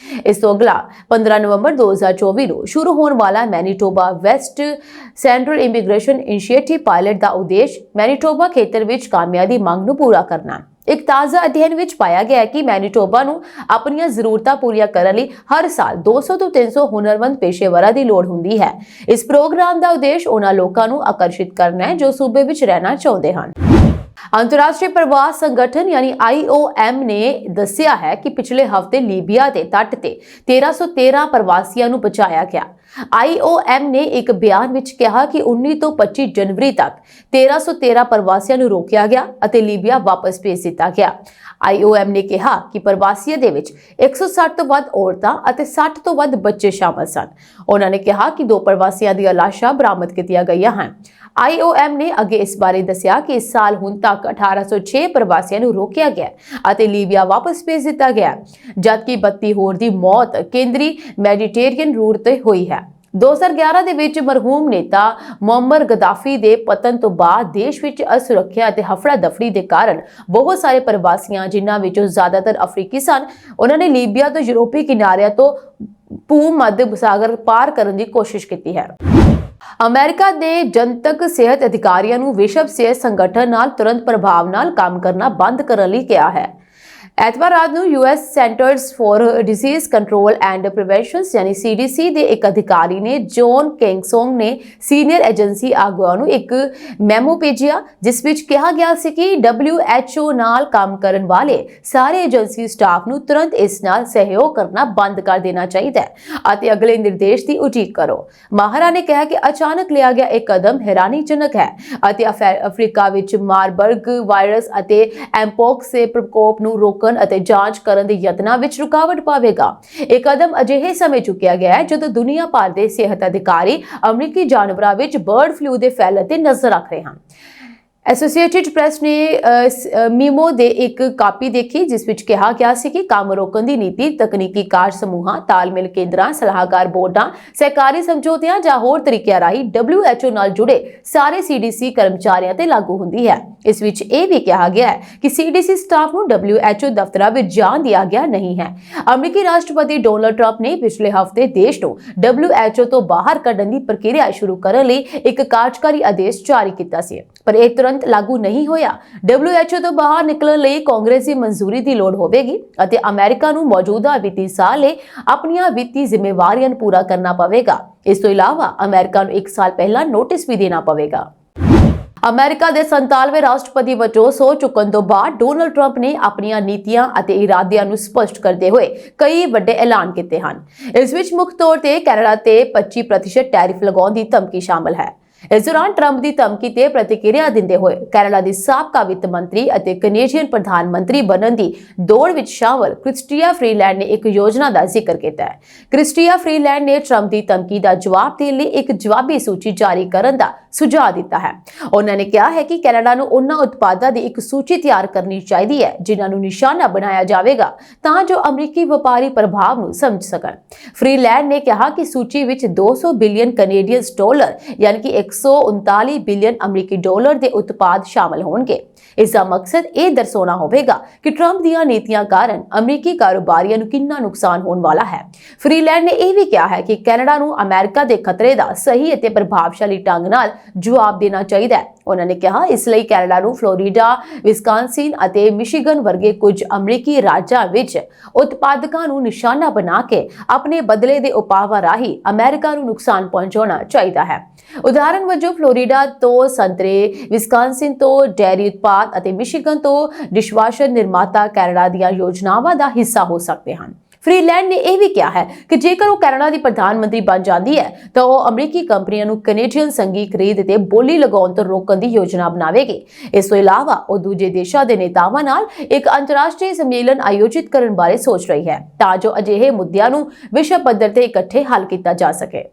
B: ਇਸ ਤੋਂ ਅਗਲਾ 15 ਨਵੰਬਰ 2024 ਨੂੰ ਸ਼ੁਰੂ ਹੋਣ ਵਾਲਾ Manitoba west central immigration initiative pilot ਦਾ ਉਦੇਸ਼ ਮੈਨੀਟੋਬਾ ਖੇਤਰ ਵਿੱਚ ਕਾਮਿਆਂ ਦੀ ਮੰਗ ਨੂੰ ਪੂਰਾ ਕਰਨਾ। ਇੱਕ ਤਾਜ਼ਾ ਅਧਿਐਨ ਵਿੱਚ ਪਾਇਆ ਗਿਆ ਹੈ ਕਿ ਮੈਨੀਟੋਬਾ ਨੂੰ ਆਪਣੀਆਂ ਜ਼ਰੂਰਤਾਂ ਪੂਰੀਆਂ ਕਰਨ ਲਈ ਹਰ ਸਾਲ 200 ਤੋਂ 300 ਹੁਨਰਮੰਦ ਪੇਸ਼ੇਵਰਾਂ ਦੀ ਲੋੜ ਹੁੰਦੀ ਹੈ। ਇਸ ਪ੍ਰੋਗਰਾਮ ਦਾ ਉਦੇਸ਼ ਉਹਨਾਂ ਲੋਕਾਂ ਨੂੰ ਆਕਰਸ਼ਿਤ ਕਰਨਾ ਹੈ ਜੋ ਸੂਬੇ ਵਿੱਚ ਰਹਿਣਾ ਚਾਹੁੰਦੇ ਹਨ। ਅੰਤਰਰਾਸ਼ਟਰੀ ਪ੍ਰਵਾਸ ਸੰਗਠਨ ਯਾਨੀ IOM ਨੇ ਦੱਸਿਆ ਹੈ ਕਿ ਪਿਛਲੇ ਹਫ਼ਤੇ ਲੀਬੀਆ ਦੇ ਤੱਟ ਤੇ 1313 ਪ੍ਰਵਾਸੀਆਂ ਨੂੰ ਬਚਾਇਆ ਗਿਆ। IOM ਨੇ ਇੱਕ ਬਿਆਨ ਵਿੱਚ ਕਿਹਾ ਕਿ 19 ਤੋਂ 25 ਜਨਵਰੀ ਤੱਕ 1313 ਪ੍ਰਵਾਸੀਆਂ ਨੂੰ ਰੋਕਿਆ ਗਿਆ ਅਤੇ ਲੀਬੀਆ ਵਾਪਸ ਭੇਜ ਦਿੱਤਾ ਗਿਆ। IOM ਨੇ ਕਿਹਾ ਕਿ ਪ੍ਰਵਾਸੀਆਂ ਦੇ ਵਿੱਚ 160 ਤੋਂ ਵੱਧ ਔਰਤਾਂ ਅਤੇ 60 ਤੋਂ ਵੱਧ ਬੱਚੇ ਸ਼ਾਮਲ ਸਨ। ਉਹਨਾਂ ਨੇ ਕਿਹਾ ਕਿ 2 ਪ੍ਰਵਾਸੀਆਂ ਦੀਆਂ ਲਾਸ਼ਾਂ ਬਰਾਮਦ ਕੀਤੀਆਂ ਗਈਆਂ ਹਨ। IOM ਨੇ ਅੱਗੇ ਇਸ ਬਾਰੇ ਦੱਸਿਆ ਕਿ ਇਸ ਸਾਲ ਹੁਣ ਤੱਕ 1806 ਪ੍ਰਵਾਸੀਆਂ ਨੂੰ ਰੋਕਿਆ ਗਿਆ ਅਤੇ ਲੀਬੀਆ ਵਾਪਸ ਭੇਜ ਦਿੱਤਾ ਗਿਆ, ਜਦਕਿ 32 ਹੋਰ ਦੀ ਮੌਤ ਕੇਂਦਰੀ ਮੈਡੀਟੇਰੀਅਨ ਰੂਟ ਤੇ ਹੋਈ ਹੈ। 2011 ਦੇ ਵਿੱਚ ਮਰਹੂਮ ਨੇਤਾ ਮੁਅੰਮਰ ਗਦਾਫੀ ਦੇ ਪਤਨ ਤੋਂ ਬਾਅਦ ਦੇਸ਼ ਵਿੱਚ ਅਸੁਰੱਖਿਆ ਅਤੇ ਹਫੜਾ ਦਫੜੀ ਦੇ ਕਾਰਨ ਬਹੁਤ ਸਾਰੇ ਪ੍ਰਵਾਸੀਆਂ, ਜਿਨ੍ਹਾਂ ਵਿੱਚੋਂ ਜ਼ਿਆਦਾਤਰ ਅਫਰੀਕੀ ਸਨ, ਉਹਨਾਂ ਨੇ ਲੀਬੀਆ ਤੋਂ ਯੂਰਪੀ ਕਿਨਾਰਿਆਂ ਤੋਂ ਭੂ-ਮੱਧ ਸਾਗਰ ਪਾਰ ਕਰਨ ਦੀ ਕੋਸ਼ਿਸ਼ ਕੀਤੀ ਹੈ। ਅਮਰੀਕਾ ਦੇ ਜਨਤਕ ਸਿਹਤ ਅਧਿਕਾਰੀਆਂ ਨੂੰ ਵਿਸ਼ਵ ਸਿਹਤ ਸੰਗਠਨ ਨਾਲ ਤੁਰੰਤ ਪ੍ਰਭਾਵ ਨਾਲ ਕੰਮ ਕਰਨਾ ਬੰਦ ਕਰਨ ਲਈ ਕਿਹਾ ਹੈ। ਐਤਵਾਰ ਰਾਤ ਨੂੰ US centres for disease control and prevention ਯਾਨੀ CDC ਦੇ ਇੱਕ ਅਧਿਕਾਰੀ ਨੇ ਜੌਨ ਕਿੰਗਸੋਂਗ ਨੇ ਸੀਨੀਅਰ ਏਜੰਸੀ ਆਗੂਆਂ ਨੂੰ ਇੱਕ ਮੈਮੋ ਭੇਜਿਆ ਜਿਸ ਵਿੱਚ ਕਿਹਾ ਗਿਆ ਸੀ ਕਿ WHO ਨਾਲ ਕੰਮ ਕਰਨ ਵਾਲੇ ਸਾਰੇ ਏਜੰਸੀ ਸਟਾਫ ਨੂੰ ਤੁਰੰਤ ਇਸ ਨਾਲ ਸਹਿਯੋਗ ਕਰਨਾ ਬੰਦ ਕਰ ਦੇਣਾ ਚਾਹੀਦਾ ਹੈ ਅਤੇ ਅਗਲੇ ਨਿਰਦੇਸ਼ ਦੀ ਉਡੀਕ ਕਰੋ। ਮਾਹਰਾਂ ਨੇ ਕਿਹਾ ਕਿ ਅਚਾਨਕ ਲਿਆ ਗਿਆ ਇਹ ਕਦਮ ਹੈਰਾਨੀਜਨਕ ਹੈ ਅਤੇ ਅਫਰੀਕਾ ਵਿੱਚ ਮਾਰਬਰਗ ਵਾਇਰਸ ਅਤੇ ਐਮਪੋਕਸ ਦੇ ਪ੍ਰਕੋਪ ਨੂੰ ਰੋਕਣ ਅਤੇ ਜਾਂਚ ਕਰਨ ਦੇ ਯਤਨਾਂ ਵਿੱਚ ਰੁਕਾਵਟ ਪਾਵੇਗਾ। ਇਹ ਕਦਮ ਅਜਿਹੇ ਸਮੇਂ ਚੁੱਕਿਆ ਗਿਆ ਹੈ ਜਦੋਂ ਦੁਨੀਆ ਭਰ ਦੇ ਸਿਹਤ ਅਧਿਕਾਰੀ ਅਮਰੀਕੀ ਜਾਨਵਰਾਂ ਵਿੱਚ ਬਰਡ ਫਲੂ ਦੇ ਫੈਲਣ ਤੇ ਨਜ਼ਰ ਰੱਖ ਰਹੇ ਹਨ। ਐਸੋਸੀਏਟਿਡ ਪ੍ਰੈਸ ਨੇ ਮੀਮੋ ਦੇ ਇੱਕ ਕਾਪੀ ਦੇਖੀ ਜਿਸ ਵਿੱਚ ਕਿਹਾ ਗਿਆ ਸੀ ਕਿ ਕੰਮ ਰੋਕਣ ਦੀ ਨੀਤੀ ਤਕਨੀਕੀ ਕਾਰਜ ਸਮੂਹਾਂ, ਤਾਲਮੇਲ ਕੇਂਦਰਾਂ, ਸਲਾਹਕਾਰ ਬੋਰਡਾਂ, ਸਹਿਕਾਰੀ ਸਮਝੌਤਿਆਂ ਜਾਂ ਹੋਰ ਤਰੀਕਿਆਂ ਰਾਹੀਂ WHO ਨਾਲ ਜੁੜੇ ਸਾਰੇ CDC ਕਰਮਚਾਰੀਆਂ ਤੇ ਲਾਗੂ ਹੁੰਦੀ ਹੈ। ਇਸ ਵਿੱਚ ਇਹ ਵੀ ਕਿਹਾ ਗਿਆ ਹੈ ਕਿ CDC ਸਟਾਫ ਨੂੰ WHO ਦਫ਼ਤਰਾਂ ਵਿੱਚ ਜਾਣ ਦੀ ਆਗਿਆ ਨਹੀਂ ਹੈ। ਅਮਰੀਕੀ ਰਾਸ਼ਟਰਪਤੀ ਡੋਨਾਲਡ ਟਰੰਪ ਨੇ ਪਿਛਲੇ ਹਫ਼ਤੇ ਦੇਸ਼ ਨੂੰ WHO ਤੋਂ ਬਾਹਰ ਕੱਢਣ ਦੀ ਪ੍ਰਕਿਰਿਆ ਸ਼ੁਰੂ ਕਰਨ ਲਈ ਇੱਕ ਕਾਰਜਕਾਰੀ ਆਦੇਸ਼ ਜਾਰੀ ਕੀਤਾ ਸੀ, ਪਰ ਇਹ ਤੁਰੰਤ ਲਾਗੂ ਨਹੀਂ ਹੋਇਆ। WHO ਤੋਂ ਬਾਹਰ ਨਿਕਲਣ ਲਈ ਕਾਂਗਰਸ ਦੀ ਮਨਜ਼ੂਰੀ ਦੀ ਲੋੜ ਹੋਵੇਗੀ ਅਤੇ ਅਮਰੀਕਾ ਨੂੰ ਮੌਜੂਦਾ ਵਿੱਤੀ ਸਾਲ ਲਈ ਆਪਣੀਆਂ ਵਿੱਤੀ ਜ਼ਿੰਮੇਵਾਰੀਆਂ ਨੂੰ ਪੂਰਾ ਕਰਨਾ ਪਵੇਗਾ। ਇਸ ਤੋਂ ਇਲਾਵਾ ਅਮਰੀਕਾ ਨੂੰ 1 ਸਾਲ ਪਹਿਲਾਂ ਨੋਟਿਸ ਵੀ ਦੇਣਾ ਪਵੇਗਾ। ਅਮਰੀਕਾ ਦੇ 47ਵੇਂ ਰਾਸ਼ਟਰਪਤੀ ਵਜੋਂ ਸਹੁੰ ਚੁੱਕਣ ਤੋਂ ਬਾਅਦ ਡੋਨਾਲਡ ਟਰੰਪ ਨੇ ਆਪਣੀਆਂ ਨੀਤੀਆਂ ਅਤੇ ਇਰਾਦਿਆਂ ਨੂੰ ਸਪਸ਼ਟ ਕਰਦੇ ਹੋਏ ਕਈ ਵੱਡੇ ਐਲਾਨ ਕੀਤੇ ਹਨ। ਇਸ ਵਿੱਚ ਮੁੱਖ ਤੌਰ ਤੇ ਕੈਨੇਡਾ ਤੇ 25% ਟੈਰਿਫ ਲਗਾਉਣ ਦੀ ਧਮਕੀ ਸ਼ਾਮਲ ਹੈ। ਇਸ ਦੌਰਾਨ ਟਰੰਪ ਦੀ ਧਮਕੀ ਤੇ ਪ੍ਰਤੀਕਿਰਿਆ ਦਿੰਦੇ ਹੋਏ ਕੈਨੇਡਾ ਦੀ ਸਾਬਕਾ ਵਿੱਤ ਮੰਤਰੀ ਅਤੇ ਕੈਨੇਡੀਅਨ ਪ੍ਰਧਾਨ ਮੰਤਰੀ ਬਣਨ ਦੀ ਦੌੜ ਵਿੱਚ ਸ਼ਾਮਲ ਕ੍ਰਿਸਟੀਆ ਫਰੀਲੈਂਡ ਨੇ ਇੱਕ ਯੋਜਨਾ ਦਾ ਜ਼ਿਕਰ ਕੀਤਾ ਹੈ। ਕ੍ਰਿਸਟੀਆ ਫਰੀਲੈਂਡ ਨੇ ਟਰੰਪ ਦੀ ਧਮਕੀ ਦਾ ਜਵਾਬ ਦੇਣ ਲਈ ਇੱਕ ਜਵਾਬੀ ਸੂਚੀ ਜਾਰੀ ਕਰਨ ਦਾ ਸੁਝਾਅ ਦਿੱਤਾ ਹੈ। ਉਹਨਾਂ ਨੇ ਕਿਹਾ ਹੈ ਕਿ ਕੈਨੇਡਾ ਨੂੰ ਉਹਨਾਂ ਉਤਪਾਦਾਂ ਦੀ ਇੱਕ ਸੂਚੀ ਤਿਆਰ ਕਰਨੀ ਚਾਹੀਦੀ ਹੈ ਜਿਨ੍ਹਾਂ ਨੂੰ ਨਿਸ਼ਾਨਾ ਬਣਾਇਆ ਜਾਵੇਗਾ ਤਾਂ ਜੋ ਅਮਰੀਕੀ ਵਪਾਰੀ ਪ੍ਰਭਾਵ ਨੂੰ ਸਮਝ ਸਕਣ। ਫਰੀਲੈਂਡ ਨੇ ਕਿਹਾ ਕਿ ਸੂਚੀ ਵਿੱਚ 200 ਬਿਲੀਅਨ ਕੈਨੇਡੀਅਨ ਡਾਲਰ ਯਾਨੀ ਕਿ 139 ਬਿਲੀਅਨ ਅਮਰੀਕੀ ਡਾਲਰ ਦੇ ਉਤਪਾਦ ਸ਼ਾਮਲ ਹੋਣਗੇ। ਇਸ ਦਾ ਮਕਸਦ ਇਹ ਦਰਸਾਉਣਾ ਹੋਵੇਗਾ ਕਿ ਟਰੰਪ ਦੀਆਂ ਨੀਤੀਆਂ ਕਾਰਨ ਅਮਰੀਕੀ ਕਾਰੋਬਾਰੀਆਂ ਨੂੰ ਕਿੰਨਾ ਨੁਕਸਾਨ ਹੋਣ ਵਾਲਾ ਹੈ। ਫਰੀਲੈਂਡ ਨੇ ਇਹ ਵੀ ਕਿਹਾ ਹੈ ਕਿ ਕੈਨੇਡਾ ਨੂੰ ਅਮਰੀਕਾ ਦੇ ਖਤਰੇ ਦਾ ਸਹੀ ਅਤੇ ਪ੍ਰਭਾਵਸ਼ਾਲੀ ਢੰਗ ਨਾਲ ਜਵਾਬ ਦੇਣਾ ਚਾਹੀਦਾ ਹੈ। ਉਹਨਾਂ ਨੇ ਕਿਹਾ ਇਸ ਲਈ ਕੈਨੇਡਾ ਨੂੰ ਫਲੋਰੀਡਾ, ਵਿਸਕਾਂਸਿਨ ਅਤੇ ਮਿਸ਼ੀਗਨ ਵਰਗੇ ਕੁਝ ਅਮਰੀਕੀ ਰਾਜਾਂ ਵਿੱਚ ਉਤਪਾਦਕਾਂ ਨੂੰ ਨਿਸ਼ਾਨਾ ਬਣਾ ਕੇ ਆਪਣੇ ਬਦਲੇ ਦੇ ਉਪਾਵਾਂ ਰਾਹੀਂ ਅਮਰੀਕਾ ਨੂੰ ਨੁਕਸਾਨ ਪਹੁੰਚਾਉਣਾ ਚਾਹੀਦਾ ਹੈ। ਉਦਾਹਰਨ ਵਜੋਂ ਫਲੋਰੀਡਾ ਤੋਂ ਸੰਤਰੇ, ਵਿਸਕਾਂਸਿਨ ਤੋਂ ਡੇਅਰੀ ਉਤਪਾਦ ਅਤੇ ਮਿਸ਼ੀਗਨ ਤੋਂ ਡਿਸ਼ਵਾਸ਼ਰ ਨਿਰਮਾਤਾ ਕੈਨੇਡਾ ਦੀਆਂ ਯੋਜਨਾਵਾਂ ਦਾ ਹਿੱਸਾ ਹੋ ਸਕਦੇ ਹਨ। ਫਰੀਲੈਂਡ ਨੇ ਇਹ ਵੀ ਕਿਹਾ ਹੈ ਕਿ ਜੇਕਰ ਉਹ ਕੈਨੇਡਾ ਦੀ ਪ੍ਰਧਾਨ ਮੰਤਰੀ ਬਣ ਜਾਂਦੀ ਹੈ ਤਾਂ ਉਹ ਅਮਰੀਕੀ ਕੰਪਨੀਆਂ ਨੂੰ ਕੈਨੇਡੀਅਨ ਸੰਘੀ ਖਰੀਦ ਤੇ ਬੋਲੀ ਲਗਾਉਣ ਤੋਂ ਰੋਕਣ ਦੀ ਯੋਜਨਾ ਬਣਾਵੇਗੀ। ਇਸ ਤੋਂ ਇਲਾਵਾ ਉਹ ਦੂਜੇ ਦੇਸ਼ਾਂ ਦੇ ਨੇਤਾਵਾਂ ਨਾਲ ਇੱਕ ਅੰਤਰਰਾਸ਼ਟਰੀ ਸੰਮੇਲਨ ਆਯੋਜਿਤ ਕਰਨ ਬਾਰੇ ਸੋਚ ਰਹੀ ਹੈ ਤਾਂ ਜੋ ਅਜਿਹੇ ਮੁੱਦਿਆਂ ਨੂੰ ਵਿਸ਼ਵ ਪੱਧਰ ਤੇ ਇਕੱਠੇ ਹੱਲ ਕੀਤਾ ਜਾ ਸਕੇ।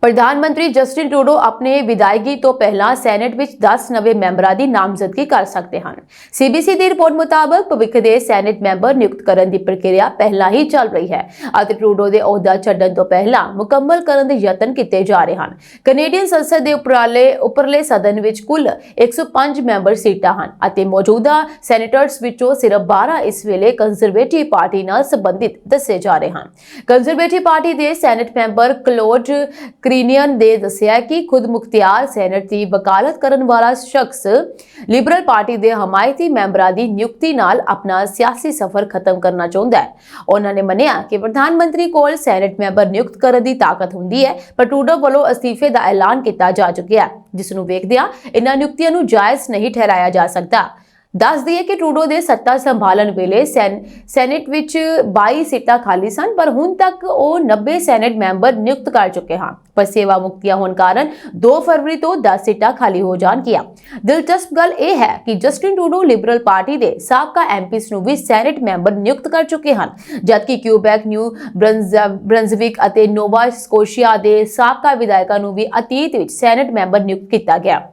B: ਪ੍ਰਧਾਨ ਮੰਤਰੀ ਜਸਟਿਨ ਟਰੂਡੋ ਆਪਣੇ ਵਿਦਾਇਗੀ ਤੋਂ ਪਹਿਲਾਂ ਸੈਨੇਟ ਵਿੱਚ 10 ਨਵੇਂ ਮੈਂਬਰਾਂ ਦੀ ਨਾਮਜ਼ਦਗੀ ਕਰ ਸਕਦੇ ਹਨ। ਸੀਬੀਸੀ ਦੀ ਰਿਪੋਰਟ ਮੁਤਾਬਕ ਭਵਿੱਖ ਦੇ ਸੈਨੇਟ ਮੈਂਬਰ ਨਿਯੁਕਤ ਕਰਨ ਦੀ ਪ੍ਰਕਿਰਿਆ ਪਹਿਲਾਂ ਹੀ ਚੱਲ ਰਹੀ ਹੈ ਅਤੇ ਟਰੂਡੋ ਦੇ ਅਹੁਦਾ ਛੱਡਣ ਤੋਂ ਪਹਿਲਾਂ ਮੁਕੰਮਲ ਕਰਨ ਦੇ ਯਤਨ ਕੀਤੇ ਜਾ ਰਹੇ ਹਨ। ਕੈਨੇਡੀਅਨ ਸੰਸਦ ਦੇ ਉੱਪਰਲੇ ਸਦਨ ਵਿੱਚ ਕੁੱਲ 105 ਮੈਂਬਰ ਸੀਟਾਂ ਹਨ ਅਤੇ ਮੌਜੂਦਾ ਸੈਨੇਟਰਸ ਵਿੱਚੋਂ ਸਿਰਫ 12 ਇਸ ਵੇਲੇ ਕੰਜ਼ਰਵੇਟਿਵ ਪਾਰਟੀ ਨਾਲ ਸੰਬੰਧਿਤ ਦੱਸੇ ਜਾ ਰਹੇ ਹਨ। ਕੰਜ਼ਰਵੇਟਿਵ ਪਾਰਟੀ ਦੇ ਸੈਨੇਟ ਮੈਂਬਰ ਕਲੋਡ ਕ੍ਰੀਨੀਅਨ ਨੇ ਦੱਸਿਆ ਕਿ ਖੁਦ ਮੁਖਤਿਆਰ ਸੈਨੇਟ ਦੀ ਵਕਾਲਤ ਕਰਨ ਵਾਲਾ ਸ਼ਖਸ ਲਿਬਰਲ ਪਾਰਟੀ ਦੇ ਹਮਾਇਤੀ ਮੈਂਬਰਾਂ ਦੀ ਨਿਯੁਕਤੀ ਨਾਲ ਆਪਣਾ ਸਿਆਸੀ ਸਫ਼ਰ ਖਤਮ ਕਰਨਾ ਚਾਹੁੰਦਾ ਹੈ। ਉਹਨਾਂ ਨੇ ਮੰਨਿਆ ਕਿ ਪ੍ਰਧਾਨ ਮੰਤਰੀ ਕੋਲ ਸੈਨੇਟ ਮੈਂਬਰ ਨਿਯੁਕਤ ਕਰਨ ਦੀ ਤਾਕਤ ਹੁੰਦੀ ਹੈ ਪਰ ਟਰੂਡੋ ਵੱਲੋਂ ਅਸਤੀਫੇ ਦਾ ਐਲਾਨ ਕੀਤਾ ਜਾ ਚੁੱਕਿਆ ਹੈ ਜਿਸ ਨੂੰ ਵੇਖਦਿਆਂ ਇਹਨਾਂ ਨਿਯੁਕਤੀਆਂ ਨੂੰ ਜਾਇਜ਼ ਨਹੀਂ ਠਹਿਰਾਇਆ ਜਾ ਸਕਦਾ। ਦੱਸ ਦਈਏ ਕਿ ਟਰੂਡੋ ਦੇ ਸੱਤਾ ਸੰਭਾਲਣ ਵੇਲੇ ਸੈਨੇਟ ਵਿੱਚ 22 ਸੀਟਾਂ ਖਾਲੀ ਸਨ ਪਰ ਹੁਣ ਤੱਕ ਉਹ 90 ਸੈਨੇਟ ਮੈਂਬਰ ਨਿਯੁਕਤ ਕਰ ਚੁੱਕੇ ਹਨ ਪਰ ਸੇਵਾ ਮੁਕਤੀਆਂ ਹੋਣ ਕਾਰਨ 2 ਫਰਵਰੀ ਤੋਂ 10 ਸੀਟਾਂ ਖਾਲੀ ਹੋ ਜਾਣਗੀਆਂ। ਦਿਲਚਸਪ ਗੱਲ ਇਹ ਹੈ ਕਿ ਜਸਟਿਨ ਟਰੂਡੋ ਲਿਬਰਲ ਪਾਰਟੀ ਦੇ ਸਾਬਕਾ ਐਮਪੀਸ ਨੂੰ ਵੀ ਸੈਨੇਟ ਮੈਂਬਰ ਨਿਯੁਕਤ ਕਰ ਚੁੱਕੇ ਹਨ ਜਦਕਿ ਕਿਊਬੈਕ, ਨਿਊ ਬ੍ਰੰਜ਼ਵਿਕ ਅਤੇ ਨੋਵਾ ਸਕੋਸ਼ੀਆ ਦੇ ਸਾਬਕਾ ਵਿਧਾਇਕਾਂ ਨੂੰ ਵੀ ਅਤੀਤ ਵਿੱਚ ਸੈਨੇਟ ਮੈਂਬਰ ਨਿਯੁਕਤ ਕੀਤਾ ਗਿਆ।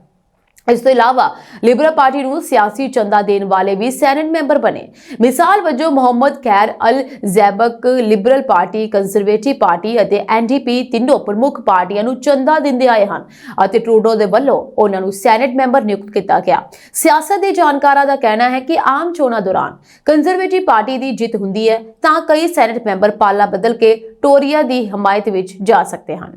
B: ਇਸ ਤੋਂ ਇਲਾਵਾ ਲਿਬਰਲ ਪਾਰਟੀ ਨੂੰ ਸਿਆਸੀ ਚੰਦਾ ਦੇਣ ਵਾਲੇ ਵੀ ਸੈਨੇਟ ਮੈਂਬਰ ਬਣੇ। ਮਿਸਾਲ ਵਜੋਂ ਮੁਹੰਮਦ ਖੈਰ ਅਲ ਜ਼ੈਬਕ ਲਿਬਰਲ ਪਾਰਟੀ, ਕੰਜ਼ਰਵੇਟਿਵ ਪਾਰਟੀ ਅਤੇ ਐਨਡੀਪੀ ਤਿੰਨੋਂ ਪ੍ਰਮੁੱਖ ਪਾਰਟੀਆਂ ਨੂੰ ਚੰਦਾ ਦਿੰਦੇ ਆਏ ਹਨ ਅਤੇ ਟਰੂਡੋ ਦੇ ਵੱਲੋਂ ਉਹਨਾਂ ਨੂੰ ਸੈਨੇਟ ਮੈਂਬਰ ਨਿਯੁਕਤ ਕੀਤਾ ਗਿਆ। ਸਿਆਸਤ ਦੇ ਜਾਣਕਾਰਾਂ ਦਾ ਕਹਿਣਾ ਹੈ ਕਿ ਆਮ ਚੋਣਾਂ ਦੌਰਾਨ ਕੰਜ਼ਰਵੇਟਿਵ ਪਾਰਟੀ ਦੀ ਜਿੱਤ ਹੁੰਦੀ ਹੈ ਤਾਂ ਕਈ ਸੈਨੇਟ ਮੈਂਬਰ ਪਾਲਾ ਬਦਲ ਕੇ ਟੋਰੀਆਂ ਦੀ ਹਮਾਇਤ ਵਿੱਚ ਜਾ ਸਕਦੇ ਹਨ।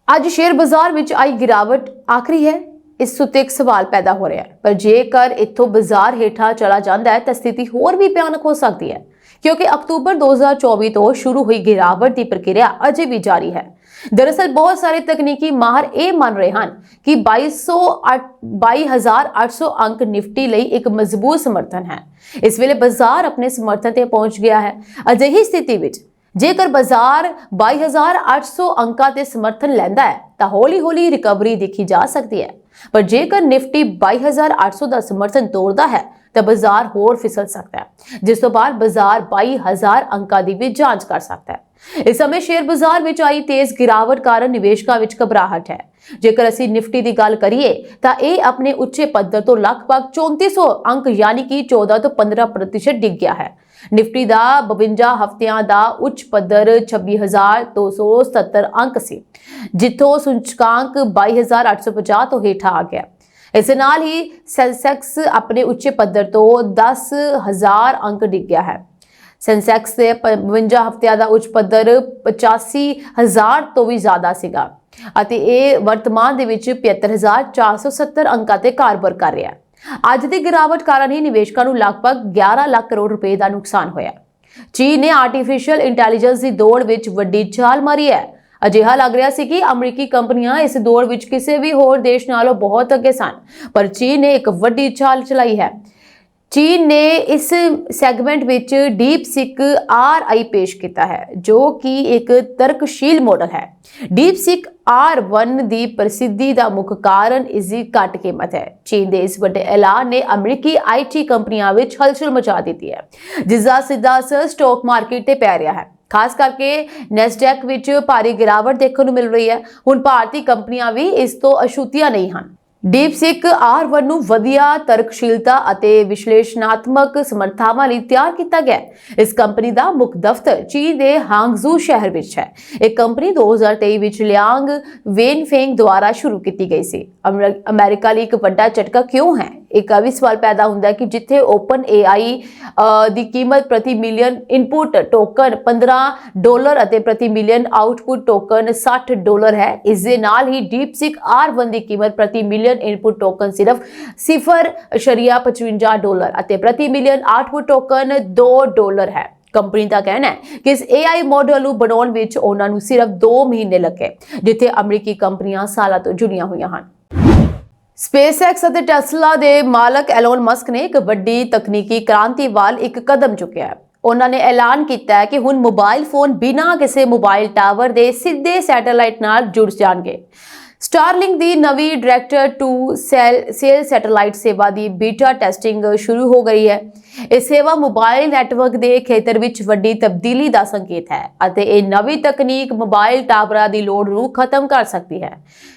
B: ਅੱਜ ਸ਼ੇਅਰ ਬਾਜ਼ਾਰ ਵਿੱਚ ਆਈ ਗਿਰਾਵਟ ਆਖਰੀ ਹੈ। ਇਸ ਉੱਤੇ ਇੱਕ ਸਵਾਲ ਪੈਦਾ ਹੋ ਰਿਹਾ ਹੈ ਪਰ ਜੇਕਰ ਇੱਥੋਂ ਬਾਜ਼ਾਰ ਹੇਠਾਂ ਚਲਾ ਜਾਂਦਾ ਹੈ ਤਾਂ ਸਥਿਤੀ ਹੋਰ ਵੀ ਭਿਆਨਕ ਹੋ ਸਕਦੀ ਹੈ ਕਿਉਂਕਿ ਅਕਤੂਬਰ 2024 ਤੋਂ ਸ਼ੁਰੂ ਹੋਈ ਗਿਰਾਵਟ ਦੀ ਪ੍ਰਕਿਰਿਆ ਅਜੇ ਵੀ ਜਾਰੀ ਹੈ। ਦਰਅਸਲ ਬਹੁਤ ਸਾਰੇ ਤਕਨੀਕੀ ਮਾਹਰ ਇਹ ਮੰਨ ਰਹੇ ਹਨ ਕਿ 22,800 ਅੰਕ ਨਿਫਟੀ ਲਈ ਇੱਕ ਮਜ਼ਬੂਤ ਸਮਰਥਨ ਹੈ। ਇਸ ਵੇਲੇ ਬਾਜ਼ਾਰ ਆਪਣੇ ਸਮਰਥਨ ਤੇ ਪਹੁੰਚ ਗਿਆ ਹੈ। ਅਜਿਹੀ ਸਥਿਤੀ ਵਿੱਚ ਜੇਕਰ ਬਾਜ਼ਾਰ 22,800 ਅੰਕਾਂ ਤੇ ਸਮਰਥਨ ਲੈਂਦਾ ਹੈ ਤਾਂ ਹੌਲੀ-ਹੌਲੀ ਰਿਕਵਰੀ ਦੇਖੀ ਜਾ ਸਕਦੀ ਹੈ ਪਰ ਜੇਕਰ ਨਿਫਟੀ 22,800 ਦਾ ਸਮਰਥਨ ਤੋੜਦਾ ਹੈ ਤਾਂ ਬਾਜ਼ਾਰ ਹੋਰ ਫਿਸਲ ਸਕਦਾ ਹੈ ਜਿਸ ਤੋਂ ਬਾਅਦ ਬਾਜ਼ਾਰ 22,000 ਅੰਕਾਂ ਦੀ ਵੀ ਜਾਂਚ ਕਰ ਸਕਦਾ ਹੈ। ਇਸ ਸਮੇਂ ਸ਼ੇਅਰ ਬਾਜ਼ਾਰ ਵਿੱਚ ਆਈ ਤੇਜ਼ ਗਿਰਾਵਟ ਕਾਰਨ ਨਿਵੇਸ਼ਕਾਂ ਵਿੱਚ ਘਬਰਾਹਟ ਹੈ। ਜੇਕਰ ਅਸੀਂ ਨਿਫਟੀ ਦੀ ਗੱਲ ਕਰੀਏ ਤਾਂ ਇਹ ਆਪਣੇ ਉੱਚੇ ਪੱਧਰ ਤੋਂ ਲਗਭਗ 3400 ਅੰਕ ਯਾਨੀ ਕਿ 14 ਤੋਂ 15% ਡਿੱਗ ਗਿਆ ਹੈ। ਨਿਫਟੀ ਦਾ 52 ਹਫ਼ਤਿਆਂ ਦਾ ਉੱਚ ਪੱਧਰ 26,277 ਅੰਕ ਸੀ ਜਿੱਥੋਂ ਸੂਚਕਾਂਕ 22,850 ਤੋਂ ਹੇਠਾਂ ਆ ਗਿਆ। ਇਸ ਨਾਲ ਹੀ ਸੈਂਸੈਕਸ ਆਪਣੇ ਉੱਚੇ ਪੱਧਰ ਤੋਂ 10,000 ਅੰਕ ਡਿੱਗ ਗਿਆ ਹੈ। ਸੈਂਸੈਕਸ ਦੇ 52 ਹਫ਼ਤਿਆਂ ਦਾ ਉੱਚ ਪੱਧਰ 85,000 ਤੋਂ ਵੀ ਜ਼ਿਆਦਾ ਸੀਗਾ ਅਤੇ ਇਹ ਵਰਤਮਾਨ ਦੇ ਵਿੱਚ 75,470 ਅੰਕਾਂ ਤੇ ਕਾਰੋਬਾਰ ਕਰ ਰਿਹਾ ਹੈ। ਅੱਜ ਦੀ ਗਿਰਾਵਟ ਕਾਰਨ ਹੀ ਨਿਵੇਸ਼ਕਾਂ ਨੂੰ ਲਗਭਗ 11 ਲੱਖ ਕਰੋੜ ਰੁਪਏ ਦਾ ਨੁਕਸਾਨ ਹੋਇਆ। ਚੀਨ ਨੇ ਆਰਟੀਫੀਸ਼ੀਅਲ ਇੰਟੈਲੀਜੈਂਸ ਦੀ ਦੌੜ ਵਿੱਚ ਵੱਡੀ ਛਾਲ ਮਾਰੀ ਹੈ ਅਜਿਹਾ ਲੱਗ ਰਿਹਾ ਸੀ ਕਿ ਅਮਰੀਕੀ ਕੰਪਨੀਆਂ ਇਸ ਦੌੜ ਵਿੱਚ ਕਿਸੇ ਵੀ ਹੋਰ ਦੇਸ਼ ਨਾਲੋਂ ਬਹੁਤ ਅੱਗੇ ਸਨ, ਪਰ ਚੀਨ ਨੇ ਇੱਕ ਵੱਡੀ ਚਾਲ ਚਲਾਈ ਹੈ। ਚੀਨ ਨੇ ਇਸ ਸੈਗਮੈਂਟ ਵਿੱਚ DeepSeek RI ਪੇਸ਼ ਕੀਤਾ ਹੈ, ਜੋ ਕਿ ਇੱਕ ਤਰਕਸ਼ੀਲ ਮਾਡਲ ਹੈ। DeepSeek R1 ਦੀ ਪ੍ਰਸਿੱਧੀ ਦਾ ਮੁੱਖ ਕਾਰਨ ਇਸ ਦੀ ਘੱਟ ਕੀਮਤ ਹੈ। ਚੀਨ ਦੇ ਇਸ ਵੱਡੇ ਐਲਾਨ ਨੇ ਅਮਰੀਕੀ IT ਕੰਪਨੀਆਂ ਵਿੱਚ ਹਲਚਲ ਮਚਾ ਦਿੱਤੀ ਹੈ, ਜਿਸ ਦਾ ਸਿੱਧਾ ਅਸਰ ਸਟਾਕ ਮਾਰਕੀਟ ਤੇ ਪੈ ਰਿਹਾ ਹੈ। ਖਾਸ ਕਰਕੇ ਨੈਸਡੈਕ ਵਿੱਚ ਭਾਰੀ ਗਿਰਾਵਟ ਦੇਖਣ ਨੂੰ ਮਿਲ ਰਹੀ ਹੈ। ਹੁਣ ਭਾਰਤੀ ਕੰਪਨੀਆਂ ਵੀ ਇਸ ਤੋਂ ਅਛੂਤੀਆਂ ਨਹੀਂ ਹਨ। DeepSeek R1 ਨੂੰ ਵਧੀਆ ਤਰਕਸ਼ੀਲਤਾ ਅਤੇ ਵਿਸ਼ਲੇਸ਼ਣਾਤਮਕ ਸਮਰੱਥਾਵਾਂ ਲਈ ਤਿਆਰ ਕੀਤਾ ਗਿਆ ਹੈ। ਇਸ ਕੰਪਨੀ ਦਾ ਮੁੱਖ ਦਫ਼ਤਰ ਚੀਨ ਦੇ ਹਾਂਗਜ਼ੂ ਸ਼ਹਿਰ ਵਿੱਚ ਹੈ। ਇਹ ਕੰਪਨੀ 2023 ਵਿੱਚ ਲਿਆਂਗ ਵੇਨਫੇਂਗ ਦੁਆਰਾ ਸ਼ੁਰੂ ਕੀਤੀ ਗਈ ਸੀ। ਅਮਰੀਕਾ ਲਈ ਇੱਕ ਵੱਡਾ ਝਟਕਾ ਕਿਉਂ ਹੈ? ਇੱਕ ਵੀ ਸਵਾਲ ਪੈਦਾ ਹੁੰਦਾ ਹੈ ਕਿ ਜਿੱਥੇ OpenAI ਦੀ ਕੀਮਤ ਪ੍ਰਤੀ ਮਿਲੀਅਨ ਇਨਪੁਟ ਟੋਕਨ $15 ਅਤੇ ਪ੍ਰਤੀ ਮਿਲੀਅਨ ਆਊਟਪੁੱਟ ਟੋਕਨ $60 ਹੈ, ਇਸ ਦੇ ਨਾਲ ਹੀ DeepSeek R1 ਦੀ ਕੀਮਤ ਪ੍ਰਤੀ ਮਿਲੀਅਨ ਇਨਪੁਟ ਟੋਕਨ ਸਿਰਫ $0.55 ਅਤੇ ਪ੍ਰਤੀ ਮਿਲੀਅਨ ਆਊਟਪੁੱਟ ਟੋਕਨ $2 ਹੈ। ਕੰਪਨੀ ਦਾ ਕਹਿਣਾ ਹੈ ਕਿ ਇਸ AI ਮਾਡਲ ਨੂੰ ਬਣਾਉਣ ਵਿੱਚ ਉਹਨਾਂ ਨੂੰ ਸਿਰਫ 2 ਮਹੀਨੇ ਲੱਗੇ, ਜਿੱਥੇ ਅਮਰੀਕੀ ਕੰਪਨੀਆਂ ਸਾਲਾਂ ਤੋਂ ਜੁੜੀਆਂ ਹੋਈਆਂ ਹਨ। SpaceX ਅਤੇ ਟੈਸਲਾ ਦੇ ਮਾਲਕ ਐਲੋਨ ਮਸਕ ਨੇ ਇੱਕ ਵੱਡੀ ਤਕਨੀਕੀ ਕ੍ਰਾਂਤੀ ਵੱਲ ਇੱਕ ਕਦਮ ਚੁੱਕਿਆ ਹੈ। ਉਹਨਾਂ ਨੇ ਐਲਾਨ ਕੀਤਾ ਹੈ ਕਿ ਹੁਣ ਮੋਬਾਈਲ ਫੋਨ ਬਿਨਾਂ ਕਿਸੇ ਮੋਬਾਈਲ ਟਾਵਰ ਦੇ ਸਿੱਧੇ ਸੈਟੇਲਾਈਟ ਨਾਲ ਜੁੜ ਜਾਣਗੇ। ਸਟਾਰਲਿੰਕ ਦੀ ਨਵੀਂ ਡਾਇਰੈਕਟਰ ਟੂ ਸੇਲ ਸੈਟੇਲਾਈਟ ਸੇਵਾ ਦੀ ਬੀਟਾ ਟੈਸਟਿੰਗ ਸ਼ੁਰੂ ਹੋ ਗਈ ਹੈ। ਇਹ ਸੇਵਾ ਮੋਬਾਈਲ ਨੈਟਵਰਕ ਦੇ ਖੇਤਰ ਵਿੱਚ ਵੱਡੀ ਤਬਦੀਲੀ ਦਾ ਸੰਕੇਤ ਹੈ ਅਤੇ ਇਹ ਨਵੀਂ ਤਕਨੀਕ ਮੋਬਾਈਲ ਟਾਵਰਾਂ ਦੀ ਲੋੜ ਨੂੰ ਖਤਮ ਕਰ ਸਕਦੀ ਹੈ।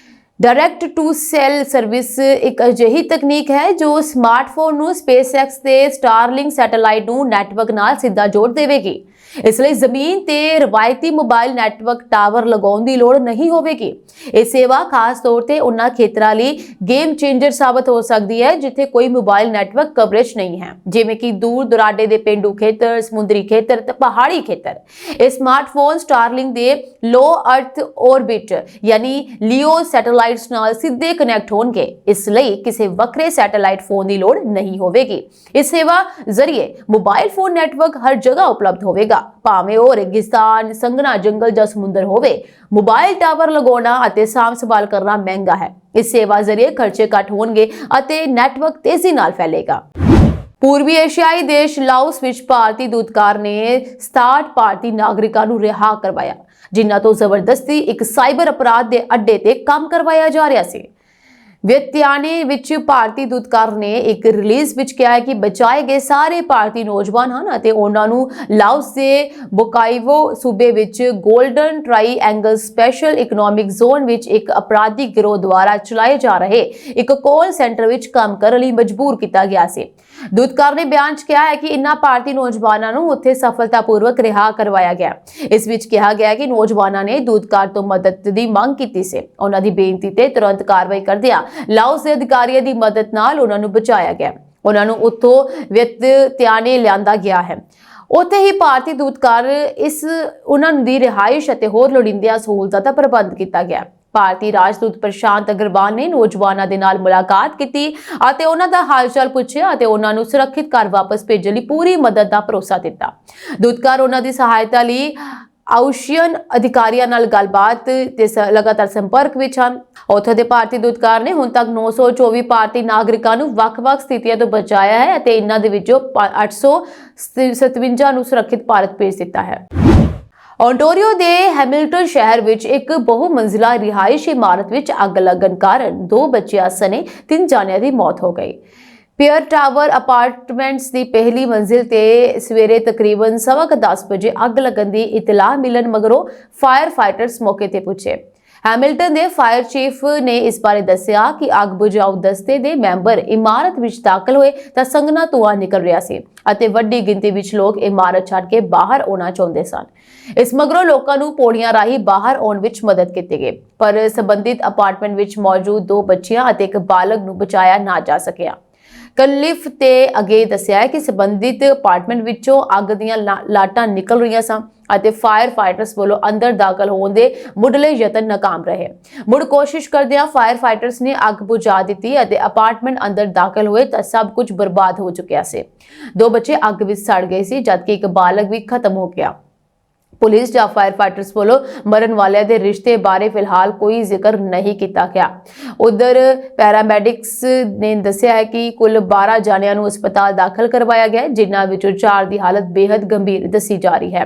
B: ਡਾਇਰੈਕਟ ਟੂ ਸੈਲ ਸਰਵਿਸ ਇੱਕ ਅਜਿਹੀ ਤਕਨੀਕ ਹੈ ਜੋ ਸਮਾਰਟਫੋਨ ਨੂੰ SpaceX ਤੇ ਸਟਾਰਲਿੰਕ ਸੈਟੇਲਾਈਟ ਨੂੰ ਨੈਟਵਰਕ ਨਾਲ ਸਿੱਧਾ ਜੋੜ ਦੇਵੇਗੀ। ਇਸ ਲਈ ਜ਼ਮੀਨ ਤੇ ਰਵਾਇਤੀ ਮੋਬਾਈਲ ਨੈਟਵਰਕ ਟਾਵਰ ਲਗਾਉਣ ਦੀ ਲੋੜ ਨਹੀਂ ਹੋਵੇਗੀ। ਇਹ ਸੇਵਾ ਖਾਸ ਤੌਰ ਤੇ ਉਹਨਾਂ ਖੇਤਰਾਂ ਲਈ ਗੇਮ ਚੇਂਜਰ ਸਾਬਤ ਹੋ ਸਕਦੀ ਹੈ ਜਿੱਥੇ ਕੋਈ ਮੋਬਾਈਲ ਨੈਟਵਰਕ ਕਵਰੇਜ ਨਹੀਂ ਹੈ, ਜਿਵੇਂ ਕਿ ਦੂਰ ਦੁਰਾਡੇ ਦੇ ਪਿੰਡੂ ਖੇਤਰ, ਸਮੁੰਦਰੀ ਖੇਤਰ ਤੇ ਪਹਾੜੀ ਖੇਤਰ। ਇਹ ਸਮਾਰਟਫੋਨ ਸਟਾਰਲਿੰਕ ਦੇ ਲੋ ਅਰਥ ਔਰਬਿਟ ਯਾਨੀ ਲਿਓ ਸੈਟੇਲਾਈਟਸ ਨਾਲ ਸਿੱਧੇ ਕਨੈਕਟ ਹੋਣਗੇ, ਇਸ ਲਈ ਕਿਸੇ ਵੱਖਰੇ ਸੈਟੇਲਾਈਟ ਫੋਨ ਦੀ ਲੋੜ ਨਹੀਂ ਹੋਵੇਗੀ। ਇਸ ਸੇਵਾ ਜ਼ਰੀਏ ਮੋਬਾਈਲ ਫੋਨ ਨੈਟਵਰਕ ਹਰ ਜਗ੍ਹਾ ਉਪਲਬਧ ਹੋਵੇਗਾ, ਭਾਵੇਂ ਉਹ ਰੇਗਿਸਤਾਨ, ਸੰਘਣਾ ਜੰਗਲ ਜਾਂ ਸਮੁੰਦਰ ਹੋਵੇ। ਮੋਬਾਈਲ ਟਾਵਰ ਲਗਾਉਣਾ ਅਤੇ ਸਾਂਭ ਸੰਭਾਲ ਕਰਨਾ ਮਹਿੰਗਾ ਹੈ। ਇਸ ਸੇਵਾ ਜ਼ਰੀਏ ਖਰਚੇ ਘੱਟ ਹੋਣਗੇ ਅਤੇ ਨੈਟਵਰਕ ਤੇਜ਼ੀ ਨਾਲ ਫੈਲੇਗਾ। ਪੂਰਬੀ ਏਸ਼ੀਆਈ ਦੇਸ਼ ਲਾਓਸ ਵਿੱਚ ਭਾਰਤੀ ਦੂਤਕਾਰ ਨੇ 67 ਭਾਰਤੀ ਨਾਗਰਿਕਾਂ ਨੂੰ ਰਿਹਾ ਕਰਵਾਇਆ, ਜਿਨ੍ਹਾਂ ਤੋਂ ਜ਼ਬਰਦਸਤੀ ਇੱਕ ਸਾਈਬਰ ਅਪਰਾਧ ਦੇ ਅੱਡੇ ਤੇ ਕੰਮ ਕਰਵਾਇਆ ਜਾ ਰਿਹਾ ਸੀ। ਵਿਅਤਨਾਮ ਵਿੱਚ ਭਾਰਤੀ ਦੂਤਕਾਰ ਨੇ ਇੱਕ ਰਿਲੀਜ਼ ਵਿੱਚ ਕਿਹਾ ਹੈ ਕਿ ਬਚਾਏ ਗਏ ਸਾਰੇ ਭਾਰਤੀ ਨੌਜਵਾਨ ਹਨ ਅਤੇ ਉਹਨਾਂ ਨੂੰ ਲਾਓਸ ਦੇ ਬੋਕਾਈਵੋ ਸੂਬੇ ਵਿੱਚ golden triangle special economic zone ਵਿੱਚ ਇੱਕ ਅਪਰਾਧੀ ਗਿਰੋਹ ਦੁਆਰਾ ਚਲਾਏ ਜਾ ਰਹੇ ਇੱਕ ਕਾਲ ਸੈਂਟਰ ਵਿੱਚ ਕੰਮ ਕਰਨ ਲਈ ਮਜਬੂਰ ਕੀਤਾ ਗਿਆ ਸੀ। ਦੂਤਕਾਰ ਨੇ ਬਿਆਨ 'ਚ ਕਿਹਾ ਹੈ ਕਿ ਇਨ੍ਹਾਂ ਭਾਰਤੀ ਨੌਜਵਾਨਾਂ ਨੂੰ ਉੱਥੇ ਸਫਲਤਾਪੂਰਵਕ ਰਿਹਾ ਕਰਵਾਇਆ ਗਿਆ। ਇਸ ਵਿੱਚ ਕਿਹਾ ਗਿਆ ਹੈ ਕਿ ਨੌਜਵਾਨਾਂ ਨੇ ਦੂਤਕਾਰ ਤੋਂ ਮਦਦ ਦੀ ਮੰਗ ਕੀਤੀ ਸੀ। ਉਹਨਾਂ ਦੀ ਬੇਨਤੀ ਤੇ ਤੁਰੰਤ ਕਾਰਵਾਈ ਕਰਦਿਆਂ ਲਾਓਸ ਦੇ ਅਧਿਕਾਰੀਆਂ ਦੀ ਮਦਦ ਨਾਲ ਉਹਨਾਂ ਨੂੰ ਬਚਾਇਆ ਗਿਆ। ਉਹਨਾਂ ਨੂੰ ਉੱਥੋਂ ਵਿਅਤਨਾਮ ਲਿਆਂਦਾ ਗਿਆ ਹੈ। ਉੱਥੇ ਹੀ ਭਾਰਤੀ ਦੂਤਕਾਰ ਉਹਨਾਂ ਦੀ ਰਿਹਾਇਸ਼ ਅਤੇ ਹੋਰ ਲੋੜੀਂਦੀਆਂ ਸਹੂਲਤਾਂ ਦਾ ਪ੍ਰਬੰਧ ਕੀਤਾ ਗਿਆ। ਭਾਰਤੀ ਰਾਜਦੂਤ ਪ੍ਰਸ਼ਾਂਤ ਅਗਰਵਾਲ ਨੇ ਨੌਜਵਾਨਾਂ ਦੇ ਨਾਲ ਮੁਲਾਕਾਤ ਕੀਤੀ ਅਤੇ ਉਹਨਾਂ ਦਾ ਹਾਲ-ਚਾਲ ਪੁੱਛਿਆ ਅਤੇ ਉਹਨਾਂ ਨੂੰ ਸੁਰੱਖਿਅਤ ਘਰ ਵਾਪਸ ਭੇਜਣ ਲਈ ਪੂਰੀ ਮਦਦ ਦਾ ਭਰੋਸਾ ਦਿੱਤਾ। ਦੂਤਕਾਰ ਉਹਨਾਂ ਦੀ ਸਹਾਇਤਾ ਲਈ ਆਊਸ਼ੀਅਨ ਅਧਿਕਾਰੀਆਂ ਨਾਲ ਗੱਲਬਾਤ ਤੇ ਲਗਾਤਾਰ ਸੰਪਰਕ ਵਿੱਚ ਹਨ। ਉੱਥੇ ਦੇ ਭਾਰਤੀ ਦੂਤਕਾਰ ਨੇ ਹੁਣ ਤੱਕ 924 ਭਾਰਤੀ ਨਾਗਰਿਕਾਂ ਨੂੰ ਵੱਖ-ਵੱਖ ਸਥਿਤੀਆਂ ਤੋਂ ਬਚਾਇਆ ਹੈ ਅਤੇ ਇਹਨਾਂ ਦੇ ਵਿੱਚੋਂ 857 ਨੂੰ ਸੁਰੱਖਿਅਤ ਭਾਰਤ ਭੇਜ ਦਿੱਤਾ ਹੈ। ਓਨਟਾਰੀਓ ਦੇ ਹੈਮਿਲਟਨ ਸ਼ਹਿਰ ਵਿੱਚ ਇੱਕ ਬਹੁ-ਮੰਜ਼ਿਲਾ ਰਿਹਾਇਸ਼ੀ ਇਮਾਰਤ ਵਿੱਚ ਅੱਗ ਲੱਗਣ ਕਾਰਨ 2 ਬੱਚਿਆਂ ਸਣੇ 3 ਜਣਿਆਂ ਦੀ ਮੌਤ ਹੋ ਗਈ। ਪੀਅਰ ਟਾਵਰ ਅਪਾਰਟਮੈਂਟਸ ਦੀ ਪਹਿਲੀ ਮੰਜ਼ਿਲ ਤੇ ਸਵੇਰੇ ਤਕਰੀਬਨ 10:15 ਵਜੇ ਅੱਗ ਲੱਗਣ ਦੀ ਇਤਲਾਹ ਮਿਲਣ ਮਗਰੋਂ ਫਾਇਰ ਫਾਈਟਰਸ ਮੌਕੇ ਤੇ ਪੁੱਜੇ। ਹੈਮਿਲਟਨ ਦੇ ਫਾਇਰ ਚੀਫ ਨੇ ਇਸ ਬਾਰੇ ਦੱਸਿਆ ਕਿ ਅੱਗ ਬੁਝਾਊ ਦਸਤੇ ਦੇ ਮੈਂਬਰ ਇਮਾਰਤ ਵਿੱਚ ਦਾਖਲ ਹੋਏ ਤਾਂ ਸੰਘਣਾ ਧੂੰਆਂ ਨਿਕਲ ਰਿਹਾ ਸੀ ਅਤੇ ਵੱਡੀ ਗਿਣਤੀ ਵਿੱਚ ਲੋਕ ਇਮਾਰਤ ਛੱਡ ਕੇ ਬਾਹਰ ਆਉਣਾ ਚਾਹੁੰਦੇ ਸਨ। ਇਸ ਮਗਰੋਂ ਲੋਕਾਂ ਨੂੰ ਪੌੜੀਆਂ ਰਾਹੀਂ ਬਾਹਰ ਆਉਣ ਵਿੱਚ ਮਦਦ ਕੀਤੀ ਗਈ, ਪਰ ਸੰਬੰਧਿਤ ਅਪਾਰਟਮੈਂਟ ਵਿੱਚ ਮੌਜੂਦ 2 ਬੱਚਿਆਂ ਅਤੇ ਇੱਕ ਬਾਲਗ ਨੂੰ ਬਚਾਇਆ ਨਾ ਜਾ ਸਕਿਆ। ਕਲਿਫ ਤੇ ਅੱਗੇ ਦੱਸਿਆ ਕਿ ਸੰਬੰਧਿਤ ਅਪਾਰਟਮੈਂਟ ਵਿੱਚੋਂ ਅੱਗ ਦੀਆਂ ਲਾਟਾਂ ਨਿਕਲ ਰਹੀਆਂ ਸਨ ਅਤੇ ਫਾਇਰ ਫਾਈਟਰਸ ਵੱਲੋਂ ਅੰਦਰ ਦਾਖਲ ਹੋਣ ਦੇ ਮੁੱਢਲੇ ਯਤਨ ਨਾਕਾਮ ਰਹੇ। ਮੁੜ ਕੋਸ਼ਿਸ਼ ਕਰਦਿਆਂ ਫਾਇਰ ਫਾਈਟਰਸ ਨੇ ਅੱਗ ਬੁਝਾ ਦਿੱਤੀ ਅਤੇ ਅਪਾਰਟਮੈਂਟ ਅੰਦਰ ਦਾਖਲ ਹੋਏ ਤਾਂ ਸਭ ਕੁਝ ਬਰਬਾਦ ਹੋ ਚੁੱਕਿਆ ਸੀ। 2 ਬੱਚੇ ਅੱਗ ਵਿੱਚ ਸੜ ਗਏ ਸੀ ਜਦਕਿ ਇੱਕ ਬਾਲਗ ਵੀ ਖਤਮ ਹੋ ਗਿਆ। ਪੁਲਿਸ ਜਾਂ ਫਾਇਰ ਫਾਈਟਰਸ ਵੱਲੋਂ ਮਰਨ ਵਾਲਿਆਂ ਦੇ ਰਿਸ਼ਤੇ ਬਾਰੇ ਫਿਲਹਾਲ ਕੋਈ ਜ਼ਿਕਰ ਨਹੀਂ ਕੀਤਾ ਗਿਆ। ਉਧਰ ਪੈਰਾਮੈਡਿਕਸ ਨੇ ਦੱਸਿਆ ਹੈ ਕਿ ਕੁੱਲ 12 ਜਾਣਿਆਂ ਨੂੰ ਹਸਪਤਾਲ ਦਾਖਲ ਕਰਵਾਇਆ ਗਿਆ ਹੈ, ਜਿਨ੍ਹਾਂ ਵਿੱਚੋਂ 4 ਦੀ ਹਾਲਤ ਬੇहद ਗੰਭੀਰ ਦੱਸੀ ਜਾ ਰਹੀ ਹੈ।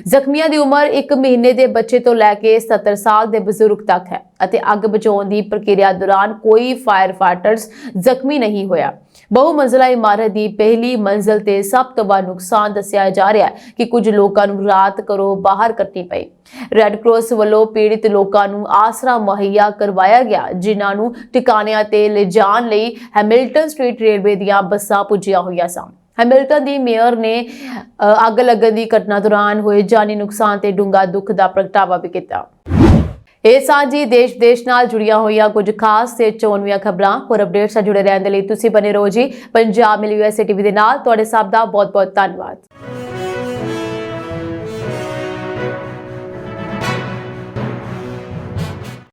B: ਜ਼ਖਮੀਆਂ ਦੀ ਉਮਰ 1 ਮਹੀਨੇ ਦੇ ਬੱਚੇ ਤੋਂ ਲੈ ਕੇ 70 ਸਾਲ ਦੇ ਬਜ਼ੁਰਗ ਤੱਕ ਹੈ ਅਤੇ ਅੱਗ ਬੁਝਾਉਣ ਦੀ ਪ੍ਰਕਿਰਿਆ ਦੌਰਾਨ ਕੋਈ ਫਾਇਰ ਫਾਈਟਰਸ ਜ਼ਖਮੀ ਨਹੀਂ ਹੋਇਆ। ਬਹੁ ਮੰਜ਼ਲਾ ਇਮਾਰਤ ਦੀ ਪਹਿਲੀ ਮੰਜ਼ਲ ਤੇ ਸਭ ਤੋਂ ਵੱਧ ਨੁਕਸਾਨ ਦੱਸਿਆ ਜਾ ਰਿਹਾ ਹੈ ਕਿ ਕੁਝ ਲੋਕਾਂ ਨੂੰ ਰਾਤ ਘਰੋਂ ਬਾਹਰ ਕੱਟਣੀ ਪਈ। ਰੈੱਡ ਕਰਾਸ ਵੱਲੋਂ ਪੀੜਿਤ ਲੋਕਾਂ ਨੂੰ ਆਸਰਾ ਮੁਹੱਈਆ ਕਰਵਾਇਆ ਗਿਆ, ਜਿਨ੍ਹਾਂ ਨੂੰ ਟਿਕਾਣਿਆਂ ਤੇ ਲਿਜਾਣ ਲਈ ਹੈਮਿਲਟਨ ਸਟਰੀਟ ਰੇਲਵੇ ਦੀਆਂ ਬੱਸਾਂ ਪੁੱਜੀਆਂ ਹੋਈਆਂ ਸਨ। ਹੈਮਿਲਟਨ ਦੀ ਮੇਅਰ ਨੇ ਅੱਗ ਲੱਗਣ ਦੀ ਘਟਨਾ ਦੌਰਾਨ ਹੋਏ ਜਾਨੀ ਨੁਕਸਾਨ ਤੇ ਡੂੰਘਾ ਦੁੱਖ ਦਾ ਪ੍ਰਗਟਾਵਾ ਵੀ ਕੀਤਾ। ਇਹ ਸਾਂਝੀ ਦੇਸ਼ ਨਾਲ ਜੁੜੀਆਂ ਹੋਈਆਂ ਕੁਝ ਖਾਸ ਤੇ ਚੋਣਵੀਆਂ ਖਬਰਾਂ। ਹੋਰ ਅਪਡੇਟਸ ਨਾਲ ਜੁੜੇ ਰਹਿਣ ਦੇ ਲਈ ਤੁਸੀਂ ਬਨੇ ਰਹੋ ਜੀ ਪੰਜਾਬ ਮਿਲ USA TV ਦੇ ਨਾਲ। ਤੁਹਾਡੇ ਸਭ ਦਾ ਬਹੁਤ-ਬਹੁਤ ਧੰਨਵਾਦ।